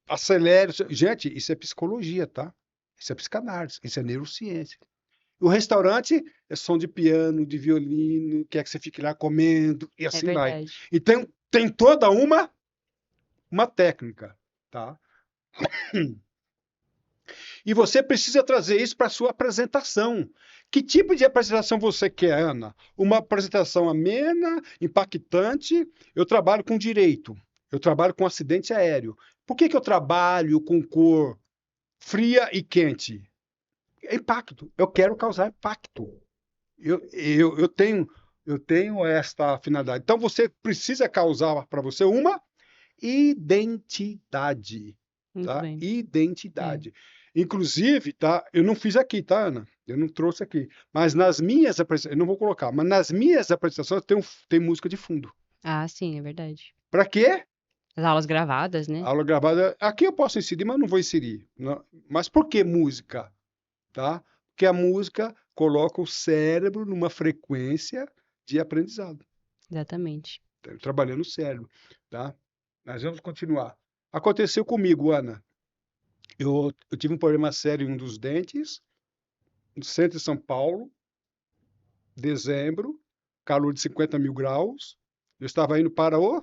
acelere. Gente, isso é psicologia, tá? Isso é psicanálise, isso é neurociência. O restaurante é som de piano, de violino, quer que você fique lá comendo e É assim vai. verdade. Então tem toda uma técnica, tá? E você precisa trazer isso para a sua apresentação. Que tipo de apresentação você quer, Ana? Uma apresentação amena, impactante? Eu trabalho com direito, eu trabalho com acidente aéreo. Por que eu trabalho com cor fria e quente? É impacto. Eu quero causar impacto. Eu tenho esta finalidade. Então você precisa causar para você uma identidade, Muito tá? bem. É. Identidade. Inclusive, tá? Eu não fiz aqui, tá, Ana? Eu não trouxe aqui. Mas nas minhas apresentações, eu não vou colocar, mas nas minhas apresentações tem música de fundo. Ah, sim, é verdade. Para quê? As aulas gravadas, né? Aula gravada. Aqui eu posso inserir, mas não vou inserir. Mas por que música? Tá? Porque a música coloca o cérebro numa frequência de aprendizado. Exatamente. Trabalhando o cérebro, tá? Nós vamos continuar. Aconteceu comigo, Ana. Eu tive um problema sério em um dos dentes, no centro de São Paulo, dezembro, calor de 50 mil graus. Eu estava indo para o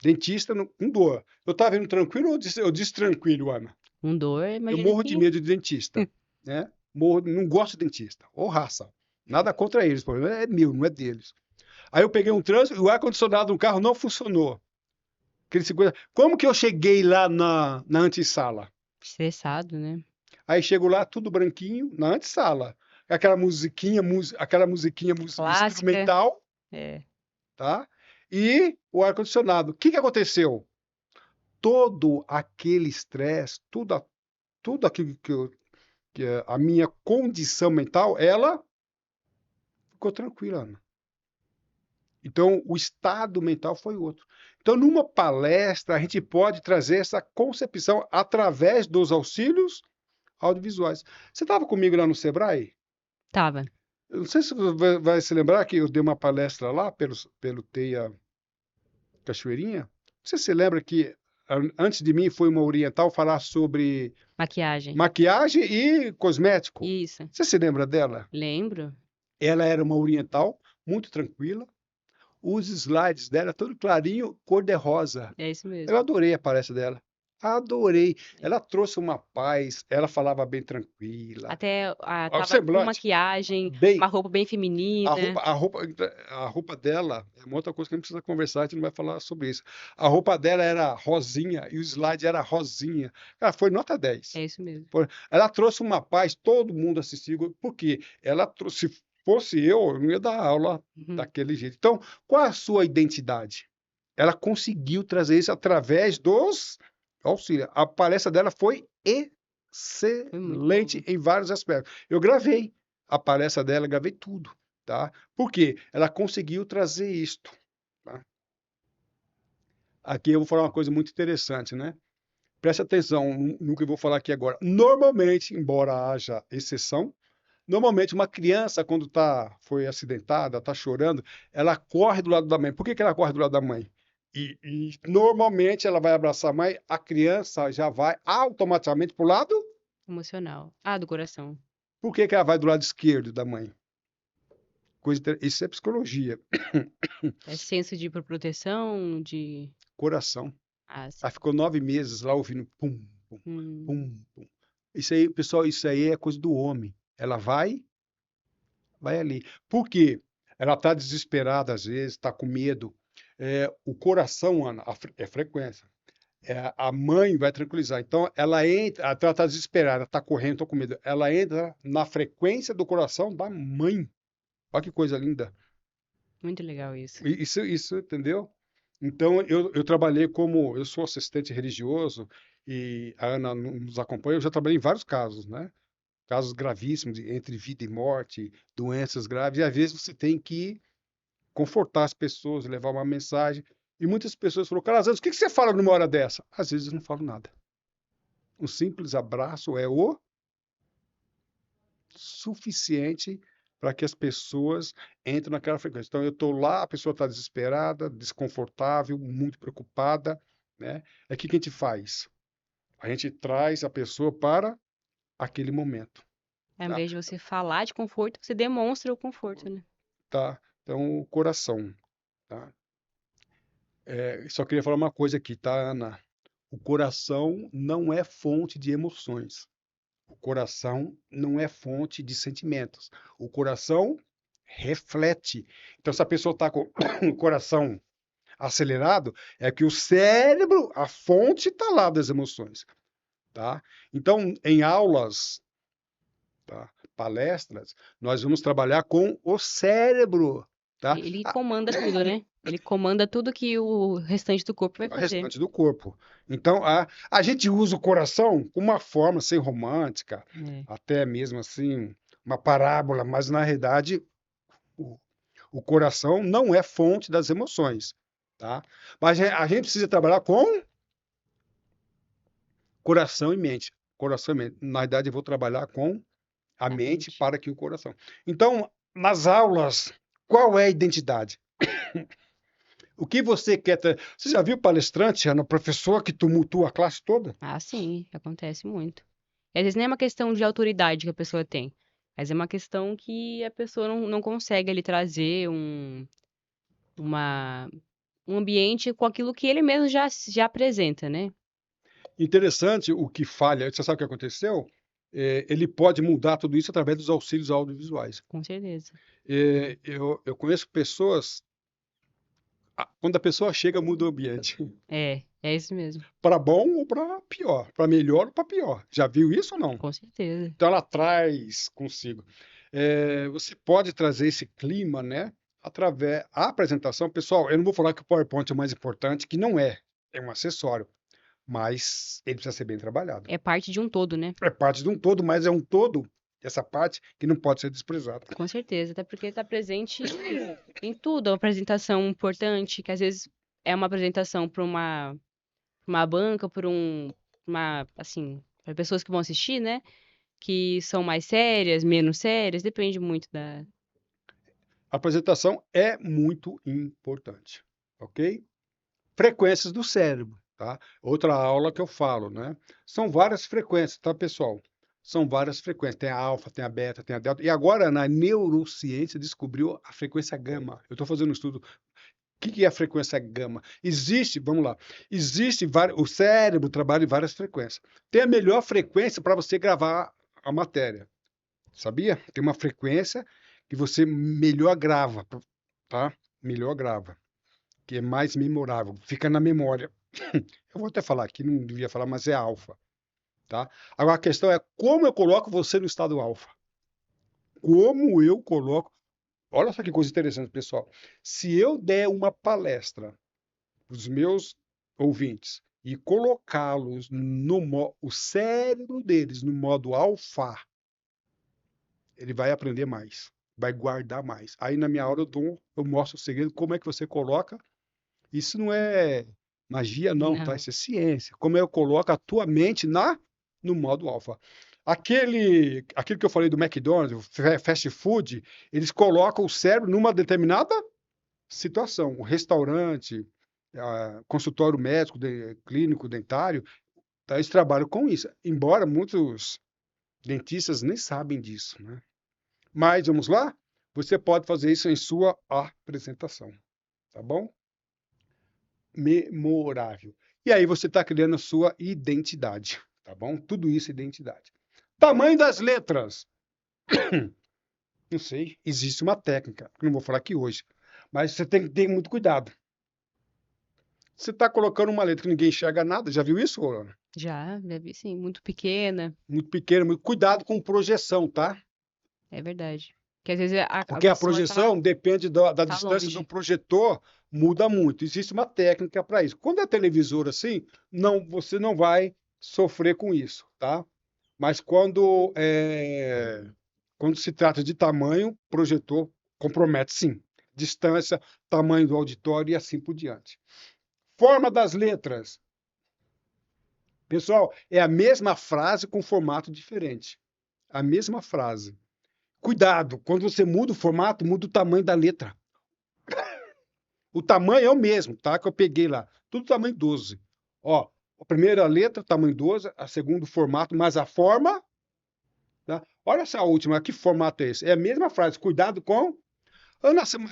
dentista com dor. Eu estava indo tranquilo ou eu disse tranquilo, Ana? Um dor, Eu imagino morro de que. medo de dentista, né? Morro, não gosto de dentista, ou raça. Nada contra eles, o problema é meu, não é deles. Aí eu peguei um trânsito e o ar-condicionado do carro não funcionou. Como que eu cheguei lá na antessala? Estressado, né? Aí chego lá, tudo branquinho, na antessala. Aquela musiquinha Clássica. instrumental, É. tá? E o ar-condicionado. O que aconteceu? Todo aquele estresse, tudo aquilo que a minha condição mental, ela ficou tranquila, Ana. Então, o estado mental foi outro. Então, numa palestra, a gente pode trazer essa concepção através dos auxílios audiovisuais. Você estava comigo lá no Sebrae? Tava. Eu não sei se você vai se lembrar que eu dei uma palestra lá pelo Teia Cachoeirinha. Não sei se você lembra que antes de mim foi uma oriental falar sobre Maquiagem. maquiagem e cosmético. Isso. Você se lembra dela? Lembro. Ela era uma oriental, muito tranquila. Os slides dela, todo clarinho, cor-de-rosa. É isso Eu mesmo. adorei a palestra dela. Adorei. É. Ela trouxe uma paz, ela falava bem tranquila. Até O tava com semblante, maquiagem, bem. uma roupa bem A feminina. roupa, a roupa, a roupa dela é uma outra coisa que a gente precisa conversar, a gente não vai falar sobre isso. A roupa dela era rosinha e o slide era rosinha. Cara, foi nota 10. É isso mesmo. Ela trouxe uma paz, todo mundo assistiu, porque ela trouxe, se fosse eu não ia dar aula Uhum. daquele jeito. Então, qual é a sua identidade? Ela conseguiu trazer isso através dos auxílios. A palestra dela foi Foi muito excelente boa. em vários aspectos. Eu gravei a palestra dela, gravei tudo, tá? Por quê? Ela conseguiu trazer isto, tá? Aqui eu vou falar uma coisa muito interessante, né? Preste atenção no que eu vou falar aqui agora. Normalmente, embora haja exceção, normalmente uma criança, quando foi acidentada, está chorando, ela corre do lado da mãe. Por que ela corre do lado da mãe? E normalmente ela vai abraçar a mãe, a criança já vai automaticamente para o lado. Emocional. Ah, do coração. Por que ela vai do lado esquerdo da mãe? Isso é psicologia. É senso de proteção, de. Coração. Ah, sim. Ela ficou 9 meses lá ouvindo pum, pum, Hum, pum, pum. Isso aí, pessoal, isso aí é coisa do homem. Ela vai ali. Por quê? Ela está desesperada às vezes, está com medo. O coração, Ana, é frequência. A mãe vai tranquilizar. Então, ela entra, ela está desesperada, está correndo, está com medo. Ela entra na frequência do coração da mãe. Olha que coisa linda. Muito legal isso. Isso, entendeu? Então, eu trabalhei como, eu sou assistente religioso e a Ana nos acompanha, eu já trabalhei em vários casos, né? Casos gravíssimos, entre vida e morte, doenças graves, e às vezes você tem que confortar as pessoas, levar uma mensagem. E muitas pessoas falam, Calazans, o que você fala numa hora dessa? Às vezes eu não falo nada. Um simples abraço é o suficiente para que as pessoas entrem naquela frequência. Então, eu estou lá, a pessoa está desesperada, desconfortável, muito preocupada, né? É o que a gente faz? A gente traz a pessoa para aquele momento, Ao tá? invés de você falar de conforto, você demonstra o conforto, né? Tá? Então, o coração, tá? Só queria falar uma coisa aqui, tá, Ana? O coração não é fonte de emoções. O coração não é fonte de sentimentos. O coração reflete. Então, se a pessoa está com o coração acelerado, é que o cérebro, a fonte está lá das emoções, tá? Então, em aulas, tá? Palestras, nós vamos trabalhar com o cérebro, tá? Ele comanda tudo, né? Ele comanda tudo que o restante do corpo vai O fazer. restante do corpo. Então, a gente usa o coração como uma forma assim romântica, É. até mesmo assim, uma parábola, mas na realidade o, o coração não é fonte das emoções, tá? Mas a gente precisa trabalhar com coração e mente. Coração e mente. Na verdade, eu vou trabalhar com a A mente mente. para que o coração. Então, nas aulas, qual é a identidade? O que você quer ter? Você já viu palestrante, Ana, professor que tumultua a classe toda? Ah, sim, acontece muito. E às vezes nem é uma questão de autoridade que a pessoa tem, mas é uma questão que a pessoa não consegue ali trazer uma, um ambiente com aquilo que ele mesmo já apresenta, né? Interessante o que falha. Você sabe o que aconteceu? Ele pode mudar tudo isso através dos auxílios audiovisuais. Com certeza. Eu conheço pessoas, quando a pessoa chega, muda o ambiente. É isso mesmo. Para bom ou para pior, para melhor ou para pior. Já viu isso ou não? Com certeza. Então ela traz consigo. Você pode trazer esse clima, né? Através da apresentação. Pessoal, eu não vou falar que o PowerPoint é o mais importante, que não é. É um acessório, mas ele precisa ser bem trabalhado. É parte de um todo, né? É parte de um todo, mas é um todo, essa parte, que não pode ser desprezada. Com certeza, até porque está presente em tudo. É uma apresentação importante, que às vezes é uma apresentação para uma banca, assim, para pessoas que vão assistir, né? Que são mais sérias, menos sérias, depende muito da. A apresentação é muito importante, ok? Frequências do cérebro, tá? Outra aula que eu falo, né? São várias frequências, tá, pessoal? São várias frequências. Tem a alfa, tem a beta, tem a delta. E agora, na neurociência, descobriu a frequência gama. Eu estou fazendo um estudo. O que é a frequência gama? Existe, vamos lá, existe vários, o cérebro trabalha em várias frequências. Tem a melhor frequência para você gravar a matéria. Sabia? Tem uma frequência que você melhor grava, tá? Melhor grava, que é mais memorável, fica na memória. Eu vou até falar aqui, não devia falar, mas é alfa, tá? Agora a questão é como eu coloco você no estado alfa. Como eu coloco. Olha só que coisa interessante, pessoal. Se eu der uma palestra para os meus ouvintes e colocá-los o cérebro deles no modo alfa, ele vai aprender mais, vai guardar mais. Aí na minha aula eu mostro o segredo, como é que você coloca. Isso não é magia, não, tá? Não, Isso é ciência. Como eu coloco a tua mente no modo alfa. Aquilo que eu falei do McDonald's, o fast food, eles colocam o cérebro numa determinada situação. O restaurante, consultório médico, clínico, dentário, tá? Eles trabalham com isso. Embora muitos dentistas nem sabem disso, né? Mas vamos lá? Você pode fazer isso em sua apresentação, tá bom? Memorável. E aí você está criando a sua identidade, tá bom? Tudo isso é identidade. Tamanho das letras. Não sei, existe uma técnica, que não vou falar aqui hoje, mas você tem que ter muito cuidado. Você está colocando uma letra que ninguém enxerga nada, já viu isso, Ana? já vi sim, muito pequena, Muito pequeno, muito cuidado com projeção, tá? é verdade. Que às vezes a Porque a pessoa projeção depende da tá distância do longe. projetor, muda muito. Existe uma técnica para isso. Quando é televisor assim, não, você não vai sofrer com isso, tá? Mas quando se trata de tamanho, projetor compromete sim. Distância, tamanho do auditório e assim por diante. Forma das letras. Pessoal, é a mesma frase com formato diferente. A mesma frase. Cuidado, quando você muda o formato, muda o tamanho da letra. O tamanho é o mesmo, tá? Que eu peguei lá. Tudo tamanho 12. Ó, a primeira letra, tamanho 12, a segunda, formato, mas a forma, tá? Olha essa última, que formato é esse? É a mesma frase, cuidado com.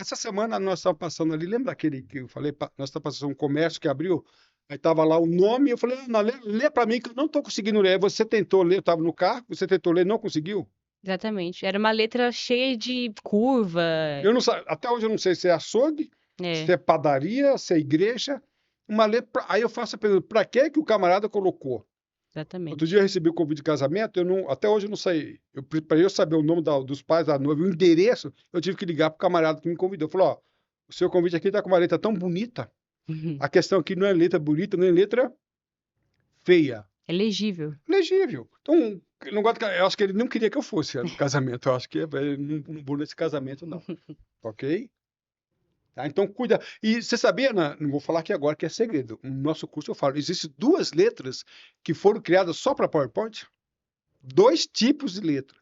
Essa semana nós estávamos passando ali, lembra daquele que eu falei? Nós estávamos passando um comércio que abriu, aí estava lá o nome, eu falei, não, lê para mim que eu não estou conseguindo ler. Você tentou ler, eu estava no carro, você tentou ler, não conseguiu? Exatamente. Era uma letra cheia de curva. Eu não, até hoje eu não sei se é açougue, se É, é padaria, se é igreja. Uma letra. Aí eu faço a pergunta: para que que o camarada colocou? Outro dia exatamente. eu recebi o convite de casamento, até hoje eu não sei. Para eu saber o nome dos pais da noiva, o endereço, eu tive que ligar para o camarada que me convidou. Falou: ó, o seu convite aqui está com uma letra tão bonita. A questão aqui não é letra bonita, nem letra feia. É legível. Legível. Então, eu não gosto, eu acho que ele não queria que eu fosse no casamento. Eu acho que ele não vou nesse casamento, não. Ok? Tá? Então, cuida. E você sabia, não vou falar aqui agora que é segredo. No nosso curso eu falo, existem duas letras que foram criadas só para PowerPoint. Dois tipos de letra.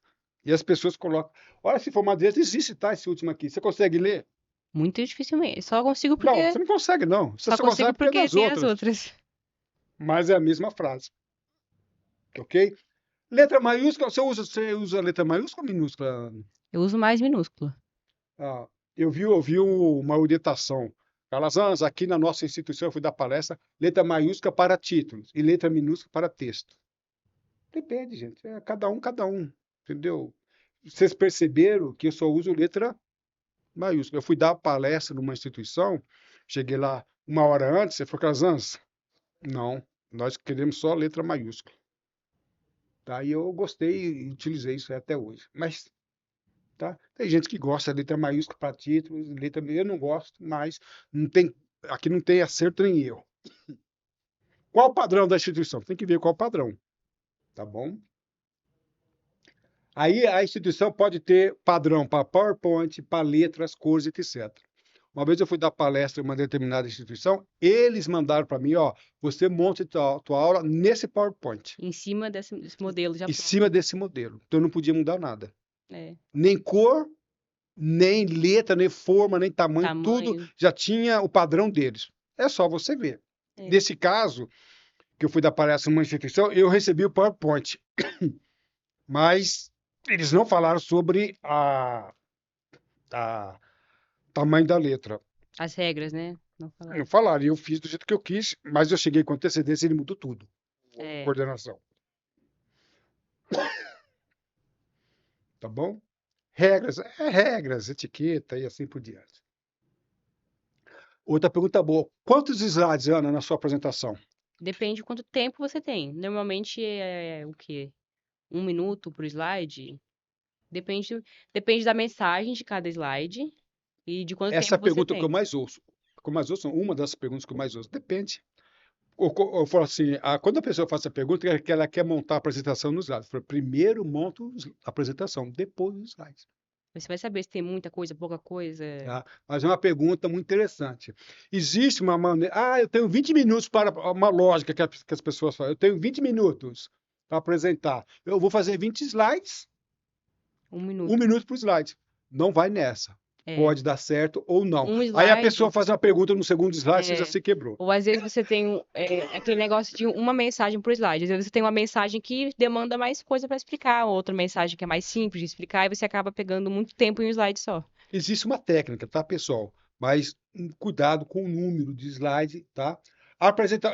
E as pessoas colocam. Olha, esse formato de letra existe, tá? Esse último aqui. Você consegue ler? Muito dificilmente. Só consigo Não, você porque. não consegue, não. Você Só só consigo consegue porque é porque das tem as outras. outras. Mas é a mesma frase. Ok? Letra maiúscula, você usa letra maiúscula ou minúscula? Eu uso mais minúsculo. Ah, eu vi uma orientação. Calazans, aqui na nossa instituição, eu fui dar palestra, letra maiúscula para títulos e letra minúscula para texto. Depende, gente. É cada um. Entendeu? Vocês perceberam que eu só uso letra maiúscula. Eu fui dar palestra numa instituição, cheguei lá uma hora antes, você falou, Calazans, não, nós queremos só letra maiúscula. Daí eu gostei e utilizei isso até hoje. Mas tá? Tem gente que gosta de letra maiúscula para títulos, letra eu não gosto, mas não tem, aqui não tem acerto nem erro. Qual o padrão da instituição? Tem que ver qual o padrão, tá bom? Aí a instituição pode ter padrão para PowerPoint, para letras, cores, etc. Uma vez eu fui dar palestra em uma determinada instituição, eles mandaram para mim, ó, você monta tua aula nesse PowerPoint, Em cima desse modelo já em pronto. cima desse modelo. Então eu não podia mudar nada. É. Nem cor, nem letra, nem forma, nem tamanho, tudo Tamanho. já tinha o padrão deles. É só você ver. É. Nesse caso, que eu fui dar palestra numa instituição, eu recebi o PowerPoint, mas eles não falaram sobre a tamanho da letra. As regras, né? Não Não falaram. falaram, e eu fiz do jeito que eu quis, mas eu cheguei com antecedência e ele mudou tudo. É. Coordenação. Tá bom? Regras, etiqueta e assim por diante. Outra pergunta boa. Quantos slides, Ana, na sua apresentação? Depende de quanto tempo você tem. Normalmente é o quê? 1 minuto por slide? Depende da mensagem de cada slide e de quanto Essa é tempo a você pergunta que eu tem. mais ouço. Que eu mais ouço, uma das perguntas que eu mais ouço. Depende. Eu falo assim, quando a pessoa faz essa pergunta, é que ela quer montar a apresentação nos slides. Eu falo, primeiro monto a apresentação, depois os slides. Você vai saber se tem muita coisa, pouca coisa. Tá? Mas é uma pergunta muito interessante. Existe uma maneira. Eu tenho 20 minutos para uma lógica que as pessoas falam. Eu tenho 20 minutos para apresentar. Eu vou fazer 20 slides, Um 1 minuto. minuto por slide. Não vai nessa. É. Pode dar certo ou não. Um Aí a pessoa slide. faz uma pergunta no segundo slide, você já É. se quebrou. Ou às vezes você tem aquele negócio de uma mensagem por slide. Às vezes você tem uma mensagem que demanda mais coisa para explicar, outra mensagem que é mais simples de explicar, e você acaba pegando muito tempo em um slide só. Existe uma técnica, tá, pessoal? Mas cuidado com o número de slide, tá?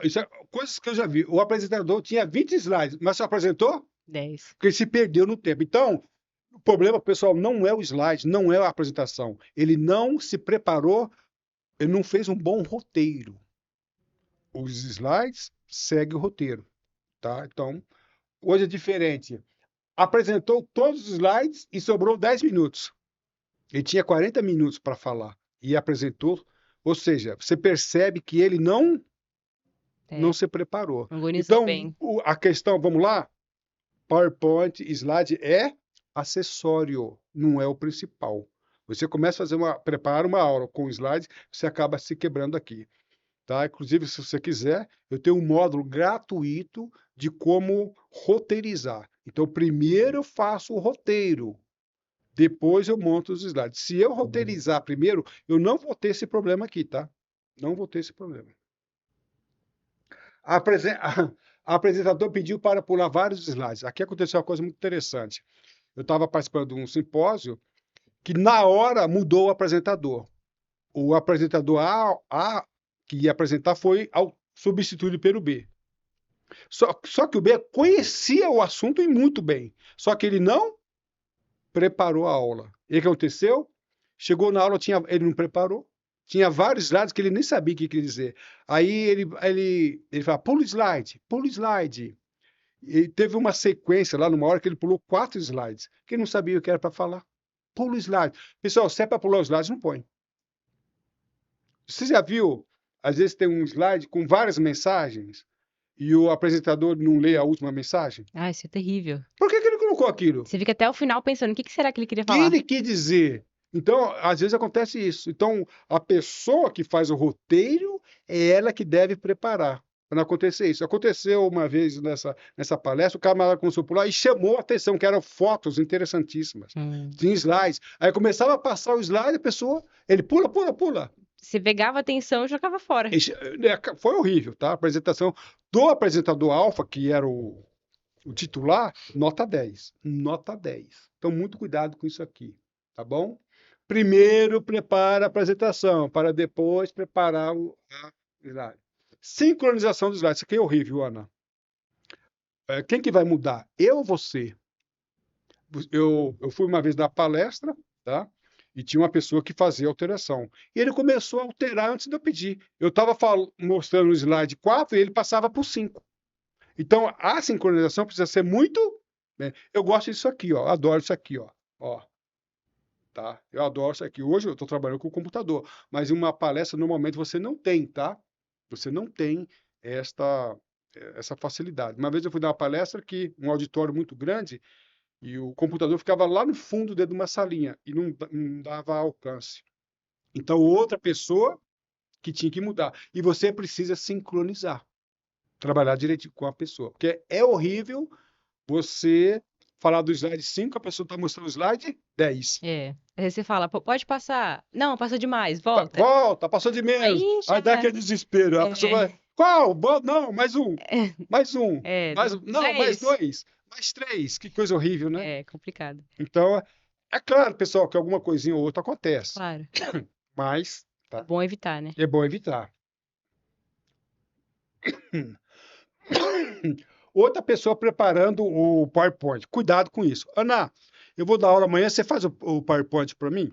Isso é coisas que eu já vi. O apresentador tinha 20 slides, mas só apresentou 10. porque ele se perdeu no tempo. Então, o problema, pessoal, não é o slide, não é a apresentação. Ele não se preparou, ele não fez um bom roteiro. Os slides seguem o roteiro, tá? Então, hoje é diferente. Apresentou todos os slides e sobrou 10 minutos. Ele tinha 40 minutos para falar e apresentou. Ou seja, você percebe que ele não É, se preparou. organizou Então, bem. a questão, vamos lá? PowerPoint, slide é acessório, não é o principal. Você começa a preparar uma aula com slide, você acaba se quebrando aqui, tá? Inclusive, se você quiser, eu tenho um módulo gratuito de como roteirizar. Então, primeiro eu faço o roteiro, depois eu monto os slides. Se eu roteirizar primeiro, eu não vou ter esse problema aqui, tá? Não vou ter esse problema. A, apresen- a apresentador pediu para pular vários slides. Aqui aconteceu uma coisa muito interessante. Eu estava participando de um simpósio que na hora mudou o apresentador. O apresentador A que ia apresentar foi substituído pelo B. Só que o B conhecia o assunto e muito bem. Só que ele não preparou a aula. E o que aconteceu? Chegou na aula, ele não preparou. Tinha vários slides que ele nem sabia o que queria dizer. Aí ele fala, pula o slide, pula o slide. E teve uma sequência lá, numa hora que ele pulou 4 slides, que ele não sabia o que era para falar. Pula o slide. Pessoal, se é para pular os slides, não põe. Você já viu? Às vezes tem um slide com várias mensagens e o apresentador não lê a última mensagem. Ah, isso é terrível. Por que ele colocou aquilo? Você fica até o final pensando, o que será que ele queria O que falar? ele quis dizer? Então, às vezes acontece isso. Então, a pessoa que faz o roteiro é ela que deve preparar para não acontecer isso. Aconteceu uma vez nessa palestra, o camarada começou a pular e chamou a atenção, que eram fotos interessantíssimas. Tinha slides. Aí começava a passar o slide, a pessoa, ele pula, pula, pula. Você pegava atenção e jogava fora. Foi horrível, tá? A apresentação do apresentador Alfa, que era o titular, nota 10. Nota 10. Então, muito cuidado com isso aqui, tá bom? Primeiro, prepara a apresentação, para depois preparar a slide. Sincronização dos slides. Isso aqui é horrível, Ana. Quem que vai mudar? Eu ou você? Eu fui uma vez na palestra, tá? E tinha uma pessoa que fazia alteração. E ele começou a alterar antes de eu pedir. Eu estava mostrando o slide 4 e ele passava por 5. Então, a sincronização precisa ser muito, né? Eu gosto disso aqui, ó. Adoro isso aqui, ó. Ó, tá? Eu adoro isso aqui. Hoje eu estou trabalhando com o computador, mas em uma palestra normalmente você não tem, tá? Você não tem esta essa facilidade. Uma vez eu fui dar uma palestra que um auditório muito grande e o computador ficava lá no fundo dentro de uma salinha e não dava alcance. Então, outra pessoa que tinha que mudar. E você precisa sincronizar, trabalhar direitinho com a pessoa. Porque é horrível você falar do slide 5, a pessoa está mostrando o slide 10. É. Aí você fala, "Pô, pode passar. Não, passou demais, volta. Volta, passou de menos. Aí Aí dá já. aquele desespero. A pessoa É, vai, qual? Não, mais um. Mais um. não Não, é mais isso. 2. Mais 3. Que coisa horrível, né? É complicado. Então, é claro, pessoal, que alguma coisinha ou outra acontece. Claro. Mas É tá, bom evitar, né? é bom evitar. Outra pessoa preparando o PowerPoint. Cuidado com isso. Ana, eu vou dar aula amanhã, você faz o PowerPoint para mim?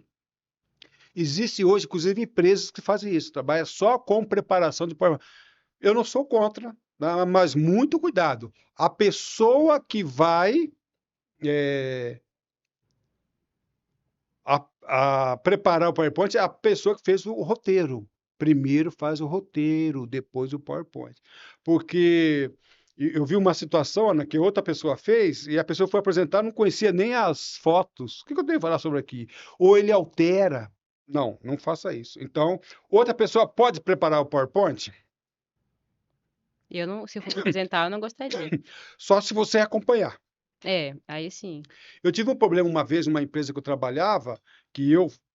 Existe hoje, inclusive, empresas que fazem isso, trabalha só com preparação de PowerPoint. Eu não sou contra, né, mas muito cuidado. A pessoa que vai é, preparar o PowerPoint é a pessoa que fez o roteiro. Primeiro faz o roteiro, depois o PowerPoint. Porque eu vi uma situação, Ana, que outra pessoa fez e a pessoa foi apresentar, não conhecia nem as fotos. O que eu tenho que falar sobre aqui? Ou ele altera. Não, não faça isso. Então, outra pessoa pode preparar o PowerPoint Eu não, se eu fosse apresentar, eu não gostaria. só se você acompanhar. É, aí sim. Eu tive um problema uma vez numa empresa que eu trabalhava, que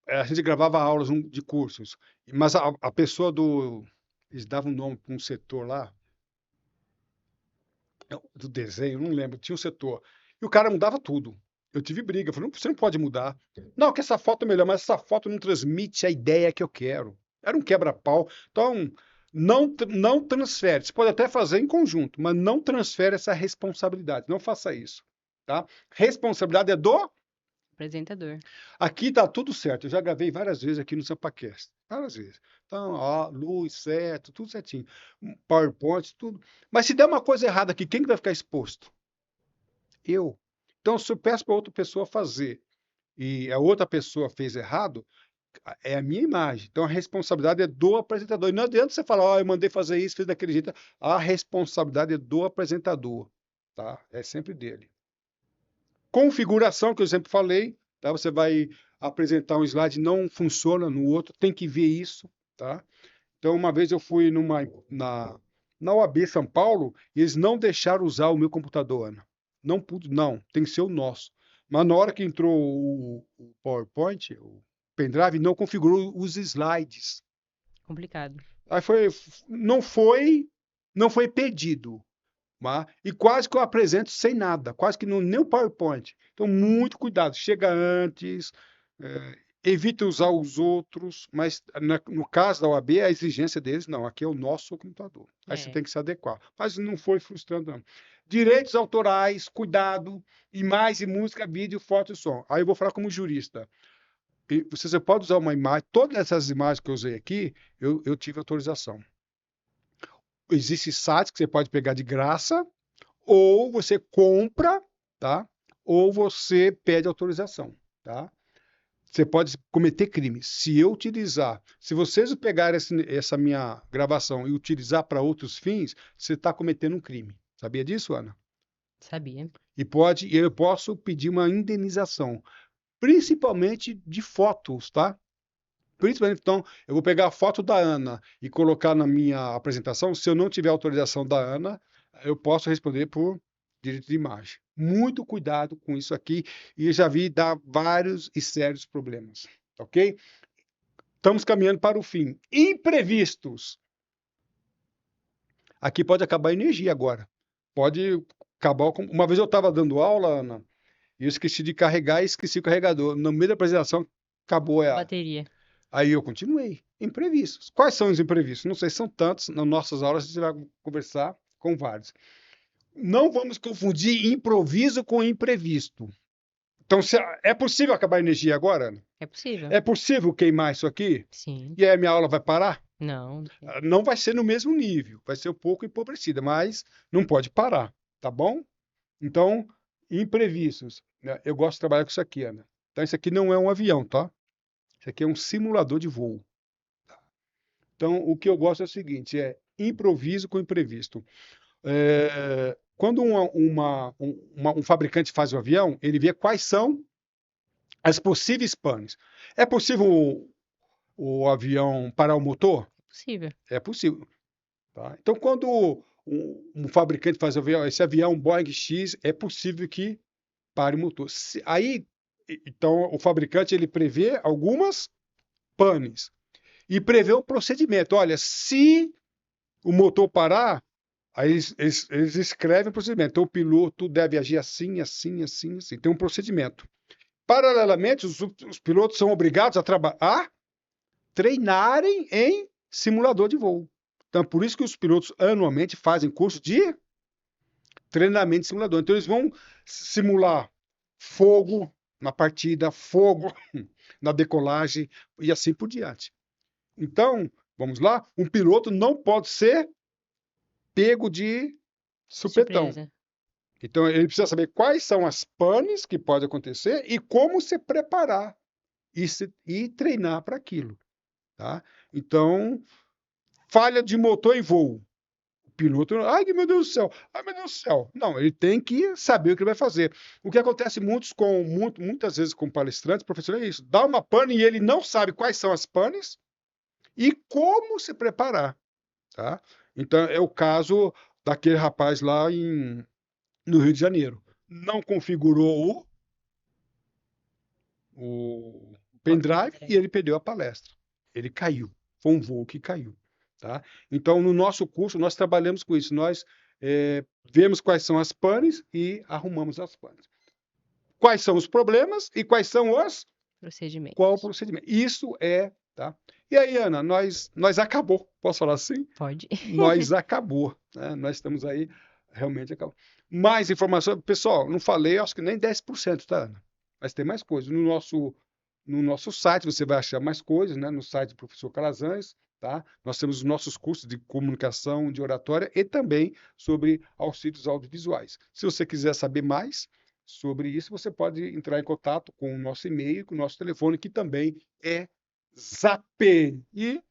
a gente gravava aulas de cursos, mas a pessoa eles davam um nome para um setor lá, do desenho, não lembro, tinha um setor, e o cara mudava tudo. Eu tive briga, eu falei, você não pode mudar. Não, que essa foto é melhor, mas essa foto não transmite a ideia que eu quero. Era um quebra-pau. Então, não transfere. Você pode até fazer em conjunto, mas não transfere essa responsabilidade. Não faça isso, tá? Responsabilidade é do. Apresentador. Aqui tá tudo certo. Eu já gravei várias vezes aqui no Sampacast. Várias vezes. Então, ó, luz, certo, tudo certinho. PowerPoint, tudo. Mas se der uma coisa errada aqui, quem que vai ficar exposto? Eu. Então, se eu peço para outra pessoa fazer e a outra pessoa fez errado, é a minha imagem. Então a responsabilidade é do apresentador. E não adianta você falar, ó, eu mandei fazer isso, fiz daquele jeito. A responsabilidade é do apresentador, tá? É sempre dele. Configuração, que eu sempre falei, tá? Você vai apresentar um slide, não funciona no outro, tem que ver isso, tá? Então, uma vez eu fui na OAB São Paulo e eles não deixaram usar o meu computador, Ana. Não pude, não, tem que ser o nosso. Mas na hora que entrou o PowerPoint, o pendrive, não configurou os slides. Complicado. Aí não foi pedido. Tá? E quase que eu apresento sem nada, quase que nem o PowerPoint. Então, muito cuidado, chega antes, evita usar os outros, mas no caso da OAB, a exigência deles, não, aqui é o nosso computador. Aí você É. tem que se adequar. Mas não foi frustrante, não. Direitos autorais, cuidado, imagem, música, vídeo, foto e som. Aí eu vou falar como jurista. E você pode usar uma imagem, todas essas imagens que eu usei aqui, eu tive autorização. Existem sites que você pode pegar de graça, ou você compra, tá? Ou você pede autorização, tá? Você pode cometer crime. Se vocês pegarem essa minha gravação e utilizar para outros fins, você está cometendo um crime. Sabia disso, Ana? Sabia. Eu posso pedir uma indenização, principalmente de fotos, tá? Principalmente, então, eu vou pegar a foto da Ana e colocar na minha apresentação. Se eu não tiver autorização da Ana, eu posso responder por direito de imagem. Muito cuidado com isso aqui, e eu já vi dar vários e sérios problemas, ok? Estamos caminhando para o fim. Imprevistos. Aqui pode acabar a energia agora. Pode acabar. Uma vez eu estava dando aula, Ana, e eu esqueci de carregar e esqueci o carregador. No meio da apresentação, acabou a. Bateria. Aí eu continuei. Imprevistos. Quais são os imprevistos? Não sei, são tantos. Nas nossas aulas a gente vai conversar com vários. Não vamos confundir improviso com imprevisto. Então, é possível acabar a energia agora, Ana? É possível. É possível queimar isso aqui? Sim. E aí a minha aula vai parar? Não. Não vai ser no mesmo nível, vai ser um pouco empobrecida, mas não pode parar, tá bom? Então, imprevistos, né? Eu gosto de trabalhar com isso aqui, Ana. Então, isso aqui não é um avião, tá? Isso aqui é um simulador de voo. Então, o que eu gosto é o seguinte, é improviso com imprevisto. Quando um fabricante faz o avião, ele vê quais são as possíveis panes. É possível o avião parar o motor? É possível. É possível. Tá? Então, quando um fabricante faz o avião, esse avião Boeing X, é possível que pare o motor. Então, o fabricante ele prevê algumas panes e prevê o procedimento. Olha, se o motor parar, aí eles escrevem o procedimento. Então, o piloto deve agir assim, assim, assim, assim. Tem um procedimento. Paralelamente, os pilotos são obrigados a treinarem em simulador de voo. Então, por isso que os pilotos anualmente fazem curso de treinamento de simulador. Então, eles vão simular fogo na partida, fogo na decolagem e assim por diante. Então, vamos lá, um piloto não pode ser pego de supetão. Surpresa. Então, ele precisa saber quais são as panes que podem acontecer e como se preparar e treinar para aquilo. Tá? Então, falha de motor em voo. O piloto, ai, meu Deus do céu, ai, meu Deus do céu. Não, ele tem que saber o que ele vai fazer. O que acontece muitas vezes com palestrantes, professor, é isso. Dá uma pane e ele não sabe quais são as panes e como se preparar. Tá? Então, é o caso daquele rapaz lá no Rio de Janeiro. Não configurou o pendrive e ele perdeu a palestra. Ele caiu. Foi um voo que caiu. Tá? Então, no nosso curso, nós trabalhamos com isso. Nós vemos quais são as panes e arrumamos as panes. Quais são os problemas e quais são qual o Procedimentos. procedimento. Isso é, tá? E aí, Ana, nós acabou. Posso falar assim? Pode. Nós acabou, né? Nós estamos aí, realmente acabou. Mais informação, pessoal, não falei, acho que nem 10%, tá, Ana? Mas tem mais coisas. No nosso site você vai achar mais coisas, né? No site do professor Calazans, tá? Nós temos os nossos cursos de comunicação, de oratória e também sobre auxílios audiovisuais. Se você quiser saber mais sobre isso, você pode entrar em contato com o nosso e-mail, com o nosso telefone, que também é Zap. E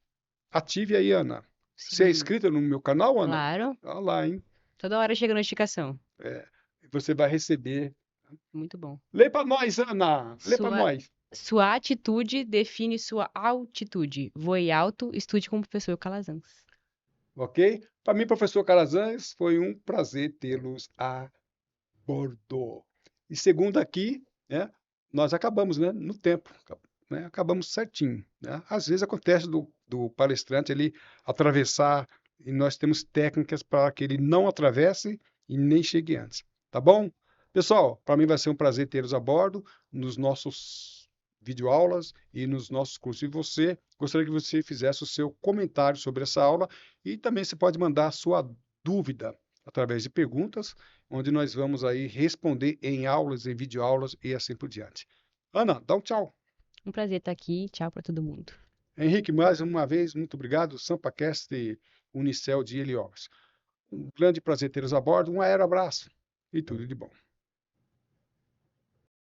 ative aí, Ana. Você é Sim, inscrita no meu canal, Ana? claro. Olha lá, hein? Toda hora chega notificação. É, você vai receber. Muito bom. Lê para nós, Ana. Lê para Sua, nós. sua atitude define sua altitude. Voe alto, estude com o professor Calazans. Ok? Para mim, professor Calazans, foi um prazer tê-los a bordo. E segundo aqui, né, nós acabamos, né, no tempo, né, acabamos certinho, né? Às vezes acontece do palestrante ele atravessar e nós temos técnicas para que ele não atravesse e nem chegue antes, tá bom? Pessoal, para mim vai ser um prazer tê-los a bordo nos nossos videoaulas e nos nossos cursos. E você, gostaria que você fizesse o seu comentário sobre essa aula e também você pode mandar a sua dúvida através de perguntas onde nós vamos aí responder em aulas, em videoaulas e assim por diante. Ana, dá um tchau. Um prazer estar aqui. Tchau para todo mundo. Henrique, mais uma vez, muito obrigado. SampaCast e Unicel de Heliópolis. Um grande prazer tê-los a bordo. Um abraço e tudo de bom.